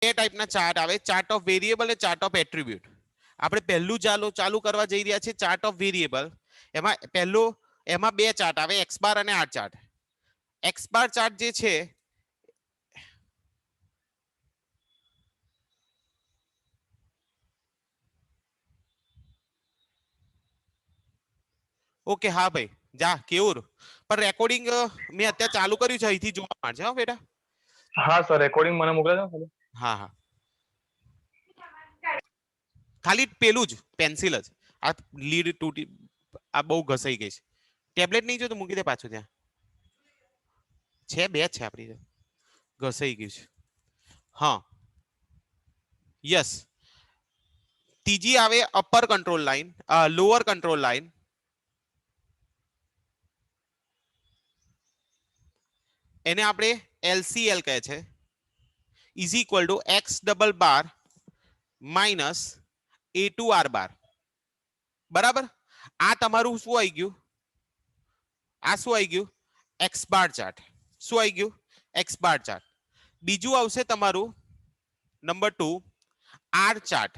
બે ટાઈપના ચાર્ટ આવે, ચાર્ટ ઓફ વેરિયેબલ અને ચાર્ટ ઓફ એટ્રીબ્યુટ. આપણે પહેલું ચાલુ કરવા જઈ રહ્યા છે ચાર્ટ ઓફ વેરિયેબલ. એમાં બે ચાર્ટ આવે, એક્સ બાર અને R chart. X bar chart જે છે ઓકે હા ભાઈ જા કેવું પણ રેકોર્ડિંગ મેં અત્યારે ચાલુ કર્યું છે, અહીંથી જોવા માંડશે હા બેટા. હા સર, રેકોર્ડિંગ મને મોકલે છે. હા હા, ખાલી પેલું જ પેન્સિલ જ, આ લીડ તૂટી, આ બહુ ઘસાઈ ગઈ છે. ટેબ્લેટ નહીં જો તો મૂકી દે પાછું, ત્યાં છે બે છે આપણી, ઘસાઈ ગયું છે. હા યસ, ત્રીજી આવે upper control line, lower control line. એને આપણે એલસીએલ કહે છે, is equal to X double bar minus A two R bar. બરાબર, આ તમારું શું આવી ગયું, આ શું આવી ગયું, એક્સ બાર ચાર્ટ. શું આવી ગયું, એક્સ બાર ચાર્ટ. બીજું આવશે તમારું નંબર 2 આર ચાર્ટ.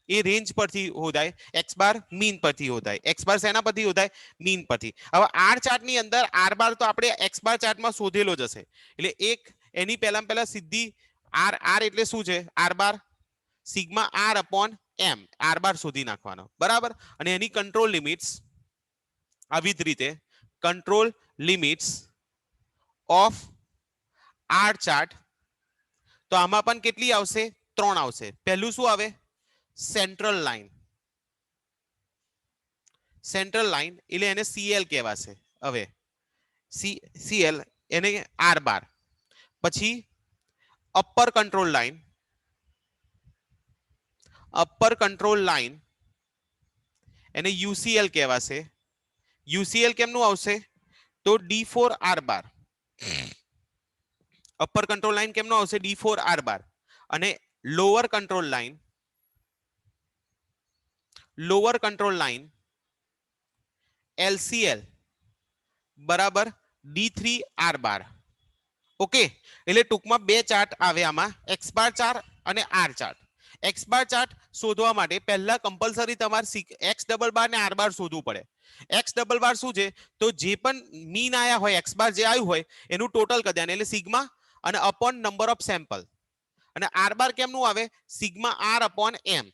એ રેન્જ પરથી હોદાય, એક્સ બાર મીન પરથી હોદાય. એક્સ બાર શેના પરથી હોદાય, મીન પરથી. હવે આર ચાર્ટ ની અંદર આર બાર તો આપણે એક્સ બાર ચાર્ટમાં શોધેલો જ હશે, એટલે એક એની પહેલા સીધી આર, આર એટલે શું છે, આર બાર સિગ્મા આર અપોન એમ, આર બાર શોધી નાખવાનો. બરાબર, અને એની કંટ્રોલ લિમિટ્સ આવી જ રીતે, control limits of R chart. તો આમાં પણ કેટલી આવશે, 3 આવશે. પહેલું શું આવે, સેન્ટ્રલ લાઈન. સેન્ટ્રલ લાઈન એટલે એને સીએલ કહેવાશે. હવે સીએલ એને આર બાર. પછી upper control line, upper control line એને યુસીએલ કહેવાશે. યુસીએલ કેમનું આવશે, તો D4 R bar. Upper control line કેમનો આવશે, D4 આર બાર. અને lower control line, lower control line LCL બરાબર D3 આર બાર. ઓકે, એટલે ટૂંકમાં બે ચાર્ટ આવે આમાં, એક્સ બાર ચાર્ટ અને R chart. X bar chart શોધવા માટે પહેલા કમ્પલસરી તમારે એક્સ ડબલ બાર ને આર બાર શોધવું પડે. એક્સ ડબલ બાર શું છે, તો જે પણ મીન આયા હોય, એક્સ બાર જે આવ્યું હોય એનું ટોટલ કરી દેવાનું, એટલે સિગ્મા અને અપોન નંબર ઓફ સેમ્પલ. અને આર બાર કેમનું આવે, sigma R upon M.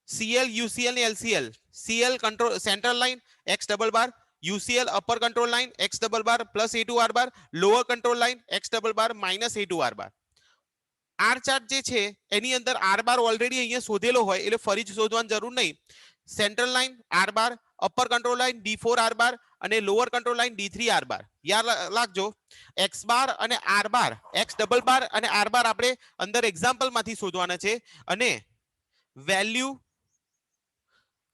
CL UCL ને LCL, CL control central line X double bar, UCL upper control line X double bar plus A two R bar, lower control line X double bar minus A two R bar. R chart જે છે એની અંદર R બાર already અહીંયા શોધેલો હોય એટલે ફરી શોધવાની જરૂર નહીં. Central line R bar, upper control line D4 R bar અને lower control line D3 R bar. યાદ રાખજો, એક્સ બાર અને R bar, X double bar અને આર બાર આપણે અંદર એક્ઝામ્પલ માંથી શોધવાના છે. અને value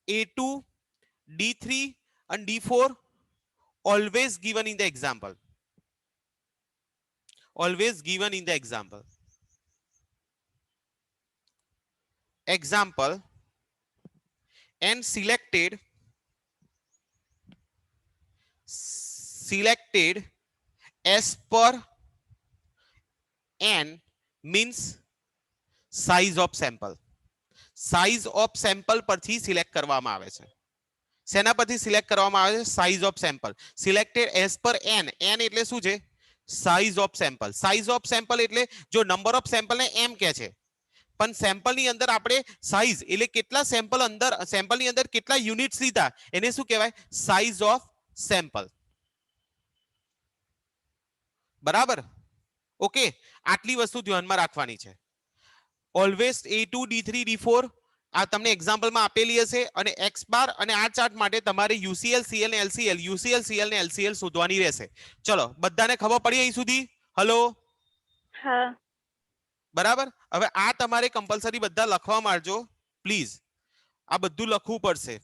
A2 D3 and D4 always given in the example, always given in the example. Example, and selected as per n means size of sample. Size of sample પરથી select કરવામાં આવે છે. શેના પરથી સિલેક્ટ કરવામાં આવે છે, size of sample. Selected as per n, n એટલે શું છે, size of sample. Size of sample એટલે જો નંબર ઓફ સેમ્પલ ને એમ કહે છે, પણ સેમ્પલ ની અંદર આપણે સાઇઝ એટલે કેટલા સેમ્પલ અંદર, સેમ્પલ ની અંદર કેટલા યુનિટ્સ લીધા એને શું કહેવાય, સાઇઝ ઓફ સેમ્પલ. બરાબર, ઓકે, આટલી વસ્તુ ધ્યાનમાં રાખવાની છે. ઓલવેઝ A2 D3 D4 આ તમને એક્ઝામ્પલમાં આપેલી હશે. અને એક્સ બાર અને આર ચાર્ટ માટે તમારે UCL CL ને LCL, UCL CL ને LCL શોધવાની રહેશે. ચલો બધાને ખબર પડી અહીં સુધી, હલો? હા બરાબર, હવે આ તમારે કમ્પલસરી બધા લખવા માંડજો પ્લીઝ, આ બધું લખવું પડશે.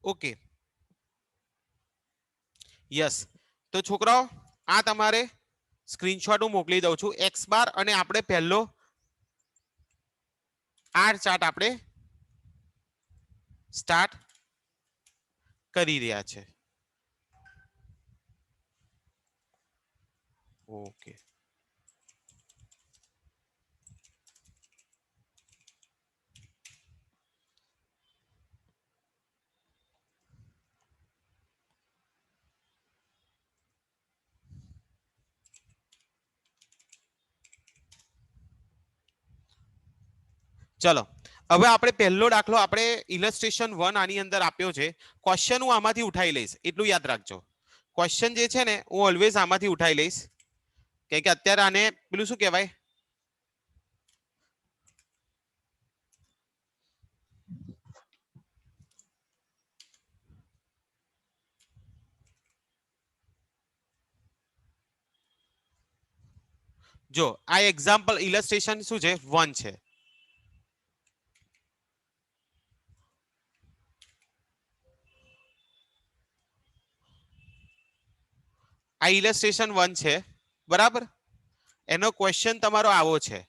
ઓકે યસ તો છોકરાઓ આ તમારે સ્ક્રીનશોટ હું મોકલી દઉં છું એક્સ બાર અને આપણે પહેલો આર ચાર્ટ આપણે સ્ટાર્ટ કરી રહ્યા છે ઓકે ચલો હવે આપણે પહેલો દાખલો આપણે ઇલસ્ટ્રેશન 1 આની અંદર આપ્યો છે ક્વેશ્ચન હું આમાંથી ઉઠાઈ લઈશ એટલું યાદ રાખજો ક્વેશ્ચન જે છે ને હું ઓલવેઝ આમાંથી ઉઠાઈ લઈશ કે અત્યારે આને પેલું શું કહેવાય જો આ એક્ઝામ્પલ ઇલસ્ટ્રેશન શું છે 1 છે આ ઇલસ્ટ્રેશન 1 છે બરાબર એનો ક્વેશ્ચન તમારો આવો છે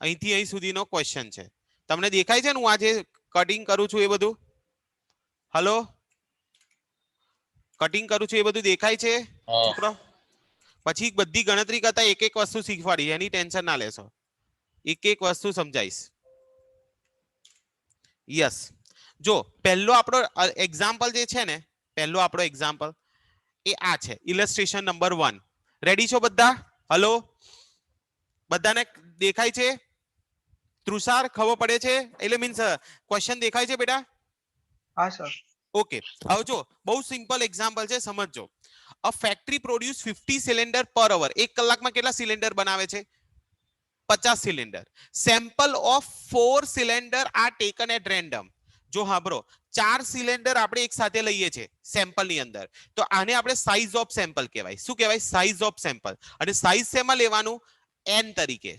અહીંથી અહીં સુધીનો ક્વેશ્ચન છે તમને દેખાય છે ને હું આજે કટિંગ કરું છું એ બધું હલો કટિંગ કરું છું એ બધું દેખાય છે છોકરો પછી બધી ગણતરી કરતા એક એક વસ્તુ શીખવાડી એની ટેન્શન ના લેશો એક એક વસ્તુ સમજાઈશ યસ જો પહેલો આપણો એક્ઝામ્પલ જે છે ને પહેલો આપણો એક્ઝામ્પલ એ આ છે ઇલસ્ટ્રેશન નંબર 1 રેડી છો બધા હલો બધાને દેખાય છે તૃષાર ખબર પડે છે એટલે મીન્સ ક્વેશ્ચન દેખાય છે બેટા હા સર ઓકે હવે જો બહુ સિમ્પલ એક્ઝામ્પલ છે સમજજો અ ફેક્ટરી પ્રોડ્યુસ 50 સિલિન્ડર પર અવર એક કલાકમાં કેટલા સિલિન્ડર બનાવે છે 50 cylinder sample of 4 cylinder are taken at random જો હાંભળો 4 સિલિન્ડર આપણે એક સાથે લઈએ છે સેમ્પલ ની અંદર તો આને આપણે સાઇઝ ઓફ સેમ્પલ કહેવાય શું કહેવાય સાઇઝ ઓફ સેમ્પલ અને સાઇઝ શેમાં લેવાનું n તરીકે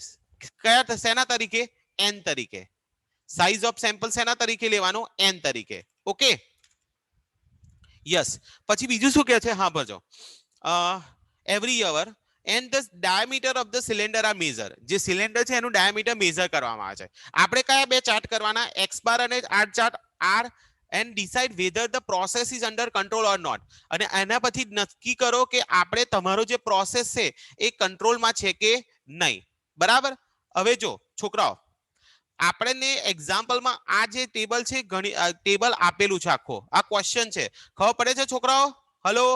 કયા શેના તરીકે n તરીકે સાઇઝ ઓફ સેમ્પલ શેના તરીકે લેવાનું n તરીકે ઓકે યસ પછી બીજું શું કહે છે હા ભજો every hour and the diameter of the cylinder are measure જે સિલિન્ડર છે એનું ડાયામીટર મેઝર કરવામાં આવે છે આપણે કયા બે ચાર્ટ કરવાના x બાર અને r chart r and decide whether the process is under control or not અને એના પછી નક્કી કરો કે આપણે તમારો જે પ્રોસેસ છે એ કંટ્રોલમાં છે કે નહીં બરાબર હવે જો છોકરાઓ આપણને એક્ઝામ્પલમાં આ જે ટેબલ છે ઘણી ટેબલ આપેલું છે આખો આ ક્વેશ્ચન છે ખબર પડે છે છોકરાઓ હલો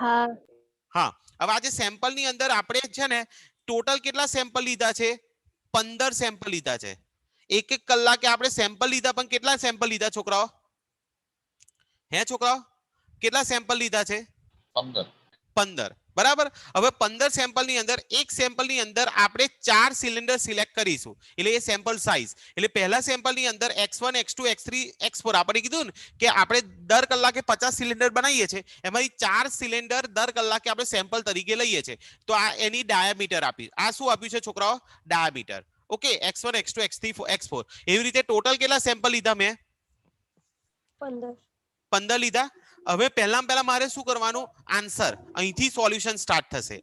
હા હા હવે આજે સેમ્પલ ની અંદર આપણે છે ને ટોટલ કેટલા સેમ્પલ લીધા છે 15 સેમ્પલ લીધા છે એક એક કલાકે આપણે સેમ્પલ લીધા પણ કેટલા સેમ્પલ લીધા છોકરાઓ હે છોકરાઓ કેટલા સેમ્પલ લીધા છે 15 બરાબર હવે 15 સેમ્પલ ની અંદર એક સેમ્પલ ની અંદર આપણે 4 સિલિન્ડર સિલેક્ટ કરીશું એટલે એ સેમ્પલ સાઇઝ એટલે પહેલા સેમ્પલ ની અંદર x1 x2 x3 x4 આપણે કીધું ને કે આપણે દર કલાકે 50 સિલિન્ડર બનાવીએ છીએ એમાંથી 4 સિલિન્ડર દર કલાકે આપણે સેમ્પલ તરીકે લઈએ છીએ તો આ એની ડાયામીટર આપી આ શું આપ્યું છે છોકરાઓ diameter okay x1 x2 x3 x4 એવી રીતે ટોટલ કેટલા સેમ્પલ લીધા મેં 15 લીધા હવે પહેલા મારે શું કરવાનું આન્સર અહીંથી સોલ્યુશન સ્ટાર્ટ થશે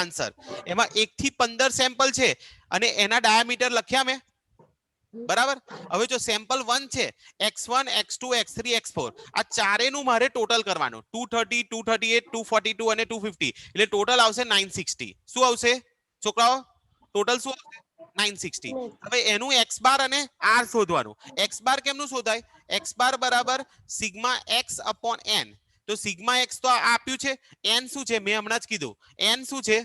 આન્સર એમાં 1 થી 15 સેમ્પલ છે અને એના ડાયામીટર લખ્યા મેં બરાબર હવે જો સેમ્પલ 1 છે x1 x2 x3 x4 આ ચારેનું મારે ટોટલ કરવાનું 230 238 242 અને 250 એટલે ટોટલ આવશે 960 શું આવશે છોકરાઓ ટોટલ શું આવશે 960 હવે એનું x બાર અને r શોધવાનું x બાર કેમનું શોધાય x બાર બરાબર સિગ્મા x અપોન n તો સિગ્મા x તો આપ્યું છે n શું છે મેં હમણાં જ કીધું n શું છે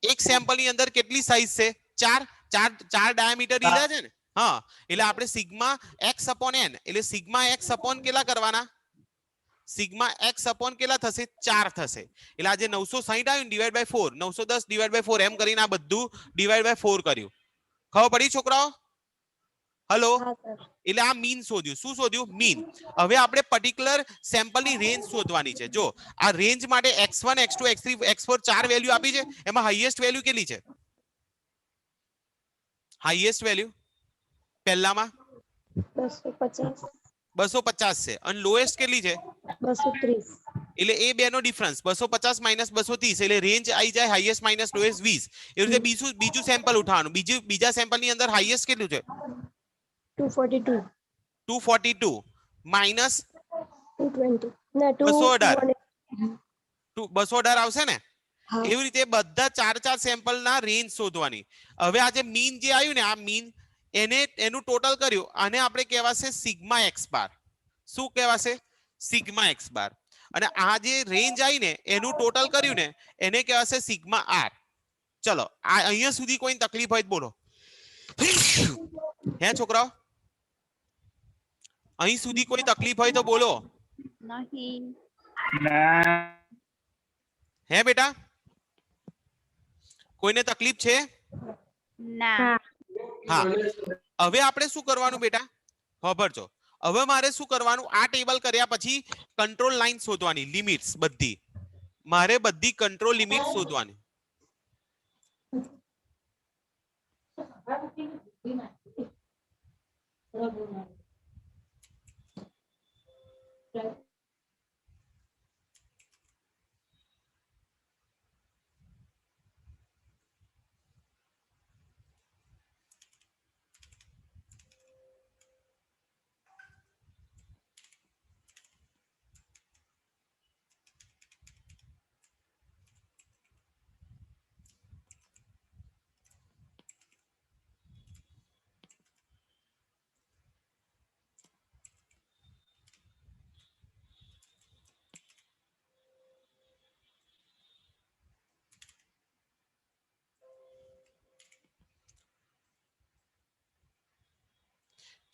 એક સેમ્પલ ની અંદર કેટલી સાઈઝ છે 4 ડાયામીટર લીધા છે ને હા એટલે આપણે સિગ્મા x અપોન n એટલે સિગ્મા x અપોન કેટલા કરવાના સિગ્મા x અપોન કેટલા થશે 4 થશે એટલે આજે 960 આવ્યું ડિવાઇડ બાય 4 910 ડિવાઇડ બાય 4 એમ કરીને આ બધું ડિવાઇડ બાય 4 કર્યું ખબર પડી છોકરાઓ હેલો એટલે આ મીન શોધ્યું શું શોધ્યું મીન હવે આપણે પર્ટિક્યુલર સેમ્પલ ની રેન્જ શોધવાની છે જો આ રેન્જ માટે x1 x2 x3 x4 ચાર વેલ્યુ આપી છે એમાં હાઈએસ્ટ વેલ્યુ કેટલી છે હાઈએસ્ટ વેલ્યુ પહેલામાં 250 250 છે અને લોએસ્ટ કેટલી છે 230 એટલે એ બે નો ડિફરન્સ 250 માઇનસ 230 એટલે રેન્જ આવી જાય હાઈએસ્ટ માઇનસ લોએસ્ટ 20 એ રીતે બીજું સેમ્પલ ઉઠાવવાનું બીજા સેમ્પલ ની અંદર હાઈએસ્ટ કેટલું છે 242 242 માઇનસ 220 ના 218 218 218 આવશે ને હા એવી રીતે બધા ચાર સેમ્પલ ના રેન્જ શોધવાની હવે આ જે મીન જે આવ્યું ને આ મીન એનું ટોટલ કર્યું આને આપણે કહેવાશે સિગ્મા એક્સ બાર શું કહેવાશે સિગ્મા એક્સ બાર અને આ જે રેન્જ આવી ને એનું ટોટલ કર્યું ને એને કહેવાશે સિગ્મા આર ચલો આ અહીંયા સુધી કોઈ તકલીફ હોય તો બોલો હે છોકરાઓ અહીં સુધી કોઈ તકલીફ હોય તો બોલો નહીં હે બેટા કોઈને તકલીફ છે ના હા હવે આપણે શું કરવાનું બેટા ખબરજો હવે મારે શું કરવાનું આ ટેબલ કર્યા પછી કંટ્રોલ લાઈન શોધવાની લિમિટ્સ બધી મારે બધી કંટ્રોલ લિમિટ શોધવાની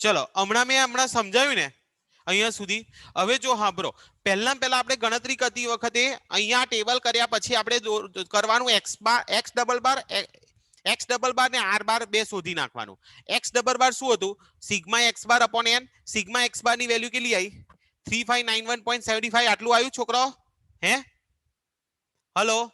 ચલો હમણાં સમજાવ્યું ને અહીંયા સુધી હવે જો સાંભળો પહેલા આપણે ગણતરી કરતી વખતે અહીંયા ટેબલ કર્યા પછી આપણે કરવાનું એક્સ ડબલ બાર ને આર બાર બે શોધી નાખવાનું એક્સ ડબલ બાર શું હતું sigma x bar upon n sigma x bar ની વેલ્યુ કેટલી આવી 3591.75 આટલું આવ્યું છોકરાઓ hey hello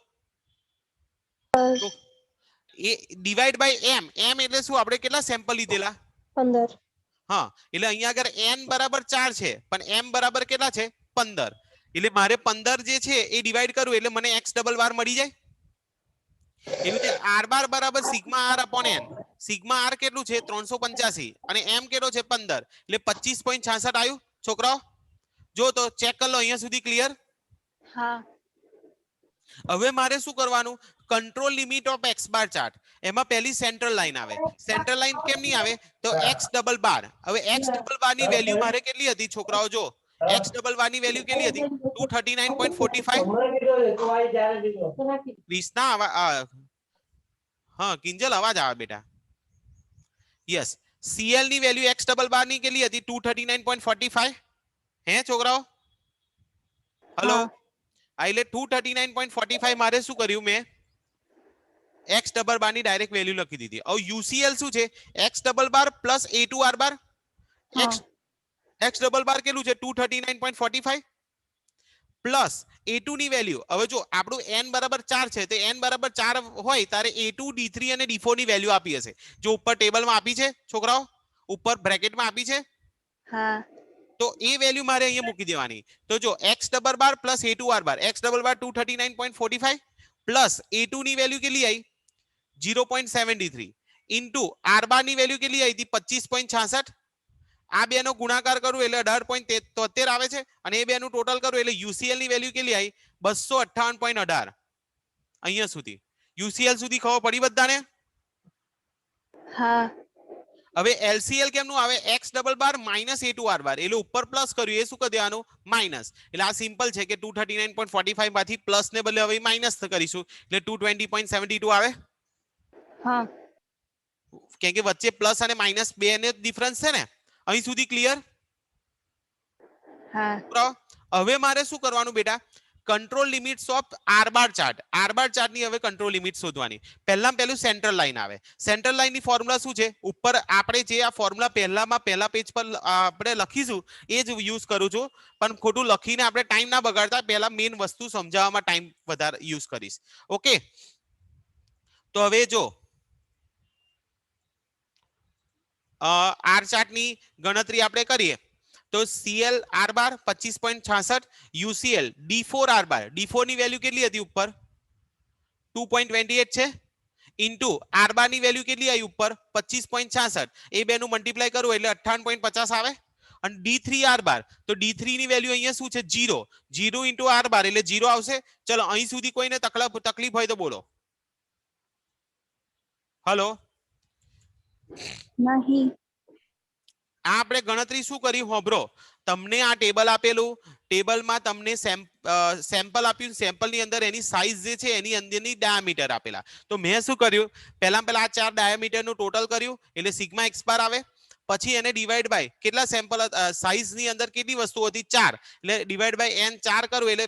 A divide by M એટલે શું આપણે કેટલા સેમ્પલ લીધેલા 15 હા એટલે અહીંયા આગળ n બરાબર 4 છે પણ m બરાબર કેટલા છે 15 એટલે મારે 15 જે છે એ ડિવાઈડ કરું એટલે મને x ડબલ બાર મળી જાય એવી રીતે r બાર બરાબર sigma r upon n sigma r કેટલું છે 385 અને m કેટલો છે 15 એટલે 25.66 આવ્યું છોકરાઓ જો તો ચેક કરી લો અહીંયા સુધી ક્લિયર હા હવે મારે શું કરવાનું control limit of x bar chart એમાં પહેલી સેન્ટ્રલ લાઈન આવે સેન્ટ્રલ લાઈન કેમ નહીં આવે તો x ડબલ બાર હવે x ડબલ બાર ની વેલ્યુ મારે કેટલી હતી છોકરાઓ જો x ડબલ બાર ની વેલ્યુ કેટલી હતી 239.45 ક્રિષ્ના હા કિંજલ અવાજ આવે બેટા યસ cl ની વેલ્યુ x ડબલ બાર ની કેટલી હતી 239.45 હે છોકરાઓ હેલો એટલે 239.45 મારે શું કર્યું મેં x ડબલ બાર ની ડાયરેક્ટ વેલ્યુ લખી દીધી હવે UCL શું છે x double bar plus a2 r બાર x ડબલ બાર કેટલું છે 239.45 પ્લસ a2 ની વેલ્યુ હવે જો આપણું n બરાબર 4 છે તો n બરાબર 4 હોય ત્યારે a2 d3 અને d4 ની વેલ્યુ આપી હશે જો ઉપર ટેબલમાં આપી છે છોકરાઓ ઉપર બ્રેકેટમાં આપી છે હા તો એ વેલ્યુ મારે અહીંયા મૂકી દેવાની તો જો x double bar plus a2 r બાર x ડબલ બાર 239.45 પ્લસ a2 ની વેલ્યુ કેટલી આવી 0.73 ઇન્ટુ r બાર ની વેલ્યુ કેટલી આવી હતી 25.66 આ બેનો ગુણાકાર કરું એટલે 18.73 આવે છે અને એ બેનું ટોટલ કરું એટલે UCL ની વેલ્યુ કેટલી આવી 258.18 અહીંયા સુધી UCL સુધી ખબર પડી બધાને હા હવે LCL કેમનું આવે x double bar minus a2 r બાર એટલે ઉપર પ્લસ કર્યું એ શું કરી દેવાનું માઇનસ એટલે આ સિમ્પલ છે કે 239.45 માંથી પ્લસ ને બદલે હવે માઇનસ કરીશું એટલે 220.72 આવે હા કેમ કે વચ્ચે પ્લસ અને માઇનસ બે ને ડિફરન્સ છે ને અહીં સુધી ક્લિયર હા હવે મારે શું કરવાનું બેટા control limits of r bar chart ની હવે કંટ્રોલ લિમિટ શોધવાની પહેલું સેન્ટ્રલ લાઈન આવે સેન્ટ્રલ લાઈન ની ફોર્મ્યુલા શું છે ઉપર આપણે જે આ ફોર્મ્યુલા પહેલા પેજ પર આપણે લખીશું એ જ યુઝ કરું છું પણ ખોટું લખીને આપણે ટાઈમ ના બગાડતા પહેલા મેઇન વસ્તુ સમજાવવામાં ટાઈમ વધારે યુઝ કરીશ ઓકે તો હવે જો આર ચાર્ટની ગણતરી આપણે કરીએ તો CL R બાર 25.66, UCL D4 R બાર, D4 ની વેલ્યુ કેટલી હતી ઉપર 2.28 છે, ઇન્ટુ R બાર ની વેલ્યુ કેટલી આવી ઉપર 25.66, એ બેનું મલ્ટીપ્લાય કરું એટલે 58.50 આવે. અને D3 R બાર, તો D3 ની વેલ્યુ અહીંયા શું છે 0, 0 ઇન્ટુ R બાર એટલે 0 આવશે. ચલો અહીં સુધી કોઈને તકલીફ હોય તો બોલો. હલો, નહીં. આ આપણે ગણતરી શું કરી હોબરો, તમને આ ટેબલ આપેલું, ટેબલમાં તમને સેમ્પલ આપ્યું, સેમ્પલની અંદર એની સાઈઝ જે છે એની અંદરની ડાયામીટર આપેલા. તો મેં શું કર્યું, પહેલા આ 4 ડાયામીટરનું ટોટલ કર્યું એટલે સિગ્મા એક્સ બાર આવે, પછી એને ડિવાઈડ બાય કેટલા સેમ્પલ સાઈઝની અંદર કેટલી વસ્તુ હતી 4 એટલે ડિવાઈડ બાય n 4 કરું એટલે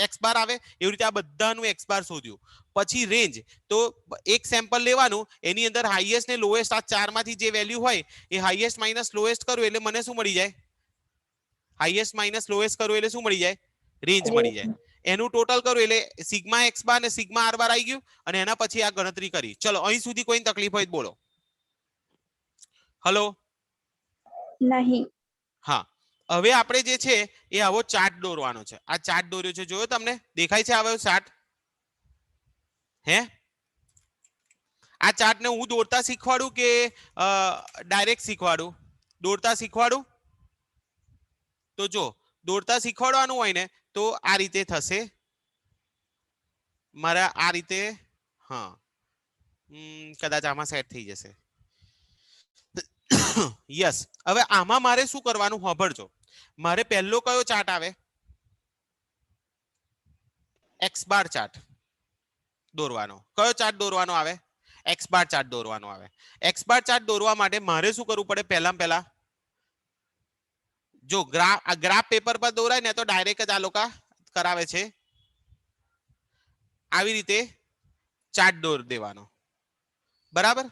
એક્સ બાર આવે. એવી રીતે આ બધાનું એક્સ બાર શોધ્યું. પછી રેન્જ, તો એક સેમ્પલ લેવાનું, એની અંદર હાઈએસ્ટ ને લોએસ્ટ આ 4 માંથી જે વેલ્યુ હોય એ હાઈએસ્ટ માઇનસ લોએસ્ટ કરું એટલે મને શું મળી જાય, હાઈએસ્ટ માઇનસ લોએસ્ટ કરું એટલે શું મળી જાય, રેન્જ મળી જાય. એનું ટોટલ કરું એટલે સિગ્મા એક્સ બાર ને સિગ્મા આર બાર આવી ગયું અને એના પછી આ ગણતરી કરી. ચલો અહીં સુધી કોઈ તકલીફ હોય તો બોલો. હલો, નહીં. હા, હવે આપણે જે છે એ આવો ચાર્ટ દોરવાનો છે. આ ચાર્ટ દોર્યો છે, જોયો તમને દેખાય છે આવો ચાર્ટ? હે, આ ચાર્ટ ને હું દોરતા શીખવાડું કે ડાયરેક્ટ શીખવાડું? દોરતા શીખવાડું? તો જો દોરતા શીખવાડવાનું હોય ને તો આ રીતે થશે મારા, આ રીતે. હા, કદાચ આમાં સેટ થઈ જશે. યસ, હવે આમાં મારે શું કરવાનું સાંભળજો. મારે પહેલો કયો ચાર્ટ આવે, એક્સ બાર ચાર્ટ દોરવાનો. કયો ચાર્ટ દોરવાનો આવે, એક્સ બાર ચાર્ટ દોરવાનો આવે. એક્સ બાર ચાર્ટ દોરવા માટે મારે શું કરવું પડે, પહેલા જો ગ્રાફ પેપર પર દોરાય ને તો ડાયરેક્ટ જ આ લોકો કરાવે છે, આવી રીતે ચાર્ટ દોર દેવાનો. બરાબર,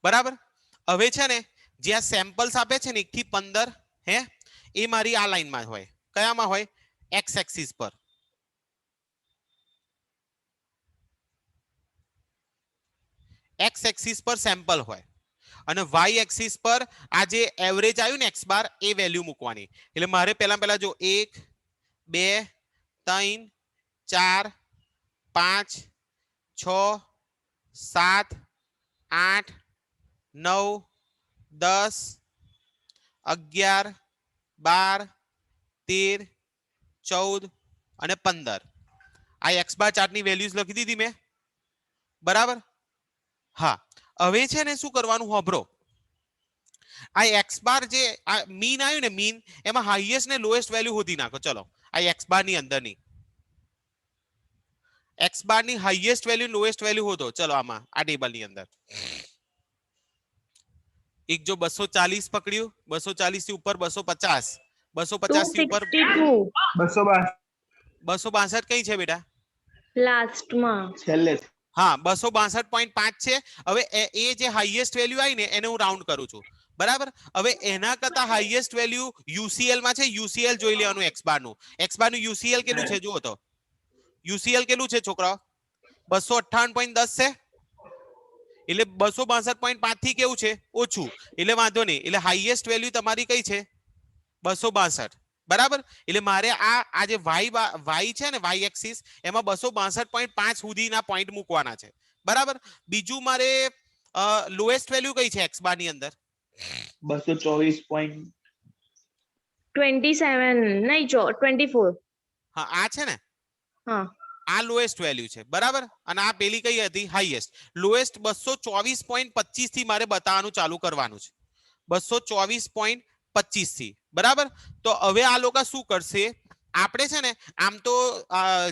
બરાબર. હવે છે ને જ્યાં સેમ્પલ્સ આપે છે ને 1 થી 15, હે, એ મારી આ લાઈનમાં હોય. કયામાં હોય, એક્સ એક્સિસ પર. એક્સ એક્સિસ પર સેમ્પલ હોય અને વાય એક્સિસ પર આ જે એવરેજ આવ્યું ને એક્સ બાર એ વેલ્યુ મૂકવાની. એટલે મારે પહેલા જો 1 2 3 4 5 6 7 8 9 10 11 12 13 14 અને 15 આ એક્સ બાર ચાર્ટની વેલ્યુઝ લખી દીધી મેં. બરાબર, હા. હવે છે ને શું કરવાનું હોબરો, આ એક્સ બાર જે મીન આવ્યું ને મીન, એમાં હાઈએસ્ટ ને લોએસ્ટ વેલ્યુ શોધી નાખો. ચલો આ એક્સ બાર ની અંદરની એક્સ બાર ની હાઈએસ્ટ વેલ્યુ લોએસ્ટ વેલ્યુ હોતો. ચલો આમાં આ ટેબલ ની અંદર એક જો 240 પકડ્યું, 240 થી ઉપર 250, 250 થી ઉપર 262 કઈ છે બેટા, લાસ્ટમાં છેલ્લે. હા 262.5 છે. હવે એ જે હાઈએસ્ટ વેલ્યુ આવી ને એને હું રાઉન્ડ કરું છું. બરાબર, હવે એના કરતા હાઈએસ્ટ વેલ્યુ યુસીએલ માં છે. યુસીએલ જોઈ લેવાનું એક્સ બાર નું. એક્સ બાર નું યુસીએલ કેટલું છે જુઓ તો, યુસીએલ કેટલું છે છોકરાઓ, 258.10 છે. એટલે 262.5 થી કેવું છે, ઓછું, એટલે વાંધો નહીં. એટલે હાઈએસ્ટ વેલ્યુ તમારી કઈ છે 262. બરાબર, એટલે મારે આ જે વાય છે ને વાય એક્સિસ એમાં 262.5 સુધીના પોઈન્ટ મૂકવાના છે. બરાબર, બીજું મારે લોએસ્ટ વેલ્યુ કઈ છે એક્સ બાર ની અંદર, 27 નહીં 24. હા આ છે ને, હા, આ લોએસ્ટ વેલ્યુ છે. બરાબર, અને આ પેલી કઈ હતી હાઈએસ્ટ. લોએસ્ટ 224.25 થી મારે બતાવવાનું ચાલુ કરવાનું છે, 224.25 થી. બરાબર, તો હવે આ લોકો શું કરશે, આપણે છે ને આમ તો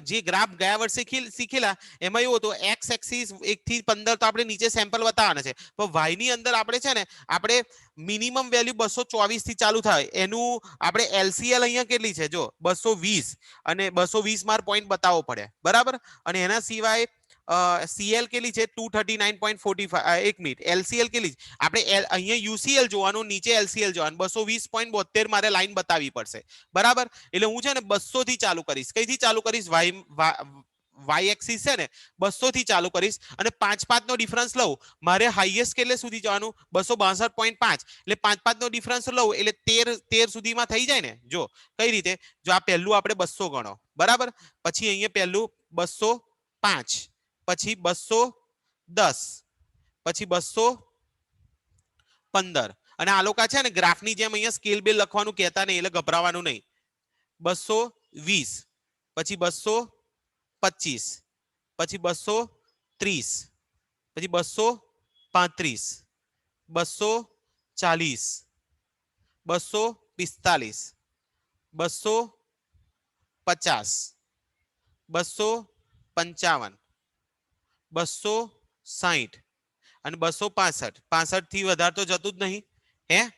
જે ગ્રાફ ગયા વર્ષે શીખેલા એમાં એવું હતું એક્સ એક્સિસ 1 થી 15 તો આપણે નીચે સેમ્પલ બતાવવાના છે, પણ વાય ની અંદર આપણે છે ને આપણે મિનિમમ વેલ્યુ 224 થી ચાલુ થાય. એનું આપણે એલસીએલ અહીંયા કેટલી છે જો 220, અને 220 માર પોઈન્ટ બતાવવો પડે. બરાબર, અને એના સિવાય સીએલ કેટલી છે 239.45 એક મિનિટ એલસીએલ કેટલી છે આપણે અહીંયા યુસીએલ જોવાનું નીચે એલસીએલ જોવાનું 220.72 મારે લાઈન બતાવવી પડશે બરાબર એટલે હું છે ને 200 થી ચાલુ કરીશ કઈથી ચાલુ કરીશ વાય એક્સિસ છે ને 200 થી ચાલુ કરીશ અને 5 નો ડિફરન્સ લઉં મારે હાઈએસ્ટ કેટલે સુધી જવાનું 262.5 એટલે 5 નો ડિફરન્સ લઉં એટલે 13 સુધીમાં થઈ જાય ને જો કઈ રીતે જો આ પહેલું આપણે 200 ગણો બરાબર પછી અહીંયા પહેલું 205 પછી 210 પછી 215 અને આ લોકો છે ને ગ્રાફની જેમ અહીંયા સ્કેલ બેલ લખવાનું કહેતા નહીં એટલે ગભરાવાનું નહીં 220 પછી 225 પછી 230 પછી 235 240 245 250 255 260 અને 265 65 થી વધારે તો જતું જ નહીં હે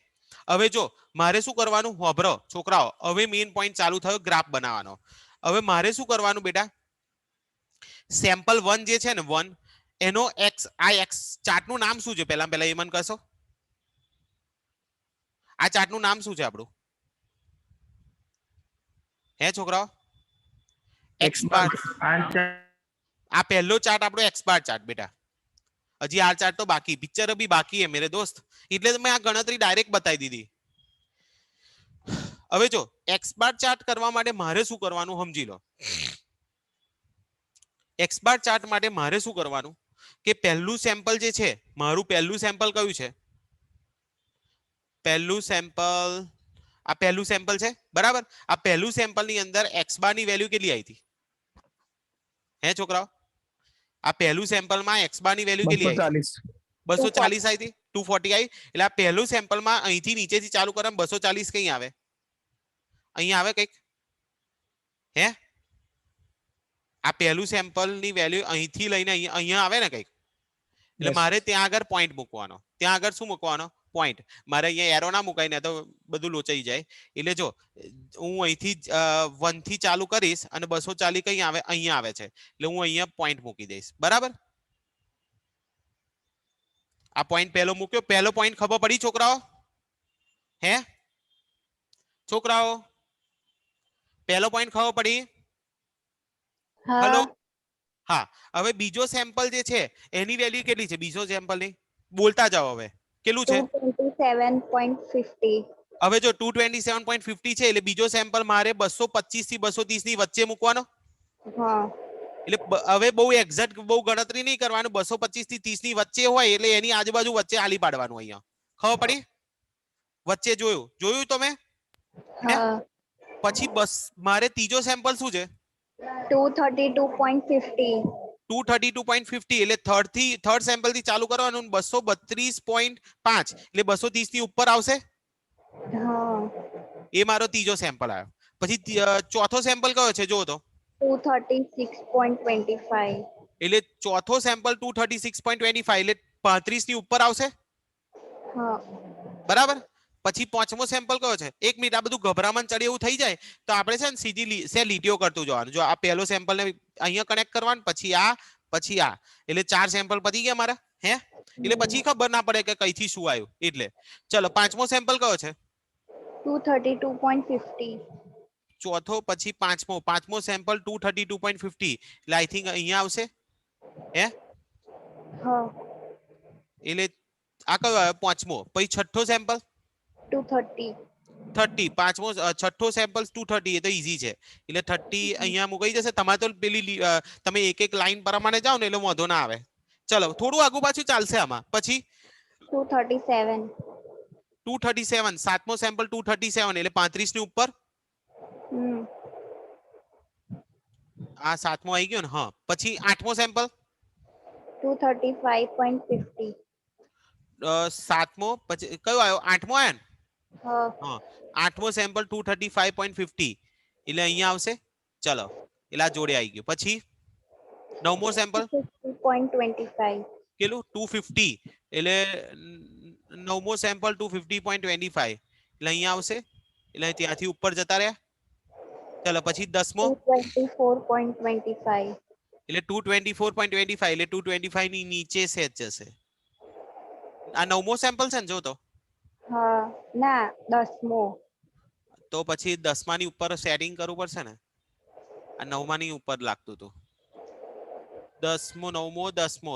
હવે જો મારે શું કરવાનું હોભરો છોકરાઓ હવે મેઇન પોઈન્ટ ચાલુ થયો ગ્રાફ બનાવવાનો હવે મારે શું કરવાનું બેટા સેમ્પલ 1 જે છે ને 1 એનો એક્સ આ એક્સ ચાર્ટનું નામ શું છે પહેલા એ મને કહેશો આ ચાર્ટનું નામ શું છે આપણું હે છોકરાઓ એક્સ બાર આ પહેલો ચાર્ટ આપણો એક્સ બાર ચાર્ટ બેટા હજી આ ચાર્ટ તો બાકી પિક્ચર અભી બાકી હે મેરે દોસ્ત એટલે મેં આ ગણતરી ડાયરેક્ટ બતાવી દીધી હવે જો એક્સ બાર ચાર્ટ કરવા માટે મારે શું કરવાનું સમજી લો એક્સ બાર ચાર્ટ માટે મારે શું કરવાનું કે પહેલું સેમ્પલ જે છે મારું પહેલું સેમ્પલ કયું છે પહેલું સેમ્પલ આ પહેલું સેમ્પલ છે બરાબર આ પહેલું સેમ્પલ ની અંદર એક્સ બાર ની વેલ્યુ કેટલી આવી હતી હે છોકરાઓ આ પહેલું સેમ્પલ માં એક્સ બાર ની વેલ્યુ કેટલી આવી 240 આવી હતી 240 આવી એટલે આ પહેલું સેમ્પલ માં અહીંથી નીચેથી ચાલુ કરે 240 કઈ આવે અહીંયા આવે કઈક હે આ પહેલું સેમ્પલ ની વેલ્યુ અહીંથી લઈને અહીંયા આવે ને કઈક એટલે મારે ત્યાં આગળ પોઈન્ટ મૂકવાનો ત્યાં આગળ શું મૂકવાનો પોઈન્ટ મારે અહીંયા એરો ના મુકાય ને તો બધું લોચાઈ જાય એટલે જો હું અહીંથી 1 થી ચાલુ કરીશ અને 240 કઈ આવે અહીંયા આવે છે એટલે હું અહીંયા પોઈન્ટ મૂકી દઈશ બરાબર આ પોઈન્ટ પહેલો મૂક્યો પહેલો પોઈન્ટ ખબર પડી છોકરાઓ હે છોકરાઓ પહેલો પોઈન્ટ ખબર પડી હેલો હા હવે બીજો સેમ્પલ જે છે એની વેલ્યુ કેટલી છે બીજો સેમ્પલ ની બોલતા જાઓ હવે કેટલું છે 227.50 હવે જો 227.50 છે એટલે બીજો સેમ્પલ મારે 225 થી 230 ની વચ્ચે મૂકવાનો હા એટલે હવે બહુ એક્ઝેક્ટ બહુ ગણતરી નહીં કરવાનું 225 થી 30 ની વચ્ચે હોય એટલે એની આજુબાજુ વચ્ચે આલી પાડવાનું અહીંયા ખબર પડી વચ્ચે જોયું તમે હા પછી બસ મારે ત્રીજો સેમ્પલ શું છે 232.50 232.50 એટલે થર્ડ સેમ્પલ થી ચાલુ કરવાનું 232.5 એટલે 230 ની ઉપર આવશે હા એ મારો ત્રીજો સેમ્પલ આવ્યો પછી ચોથો સેમ્પલ કયો છે જો તો 236.25 એટલે ચોથો સેમ્પલ 236.25 એટલે 35 ની ઉપર આવશે હા બરાબર પછી પાંચમો સેમ્પલ કયો છે એક મિનિટ આ બધું ગભરામણ ચડે એવું થઈ જાય તો આપણે છે ને સીધી લીટીઓ કરતું જવાનું જો આ પહેલો સેમ્પલ ને અહીંયા કનેક્ટ કરવાનું પછી આ એટલે 4 સેમ્પલ પતી ગયા મારા હે એટલે પછી ખબર ના પડે કે કઈથી શું આવ્યું એટલે ચલો પાંચમો સેમ્પલ કયો છે 232.50 ચોથો પછી પાંચમો સેમ્પલ 232.50 એટલે આઈ થિંક અહીંયા આવશે હે હા એટલે આ કયો આવ્યો પાંચમો પછી છઠ્ઠો સેમ્પલ 230 છઠ્ઠો સેમ્પલ 230 એ તો ઈઝી છે એટલે 30 અહીંયા મુકાઈ જશે તમારે તો પેલી તમે એક એક લાઈન પ્રમાણે જાઓ ને એટલે વાંધો ના આવે ચલો થોડું આગુ પાછું ચાલશે આમાં પછી 237 સાતમો સેમ્પલ 237 એટલે 35 ની ઉપર આ સાતમો આવી ગયો ને હા પછી આઠમો સેમ્પલ 235.50 સાતમો પછી કયો આવ્યો આઠમો આવ્યો ને હા આઠમો સેમ્પલ 235.50 એટલે અહીંયા આવશે ચલો એટલે આ જોડે આવી ગયું પછી નવમો સેમ્પલ 250.25 કેટલું 250 એટલે નવમો સેમ્પલ 250.25 એટલે અહીંયા આવશે એટલે ત્યાંથી ઉપર જતા રહ્યા ચલો પછી દસમો 224.25 એટલે 224.25 એટલે 225 ની નીચે સેજ જશે. આ નવમો સેમ્પલ છે ને જો તો હા ના 10મો તો પછી 10મા ની ઉપર સેટિંગ કરવું પડશે ને. આ 9મા ની ઉપર લાગતું હતું. 10મો 9મો 10મો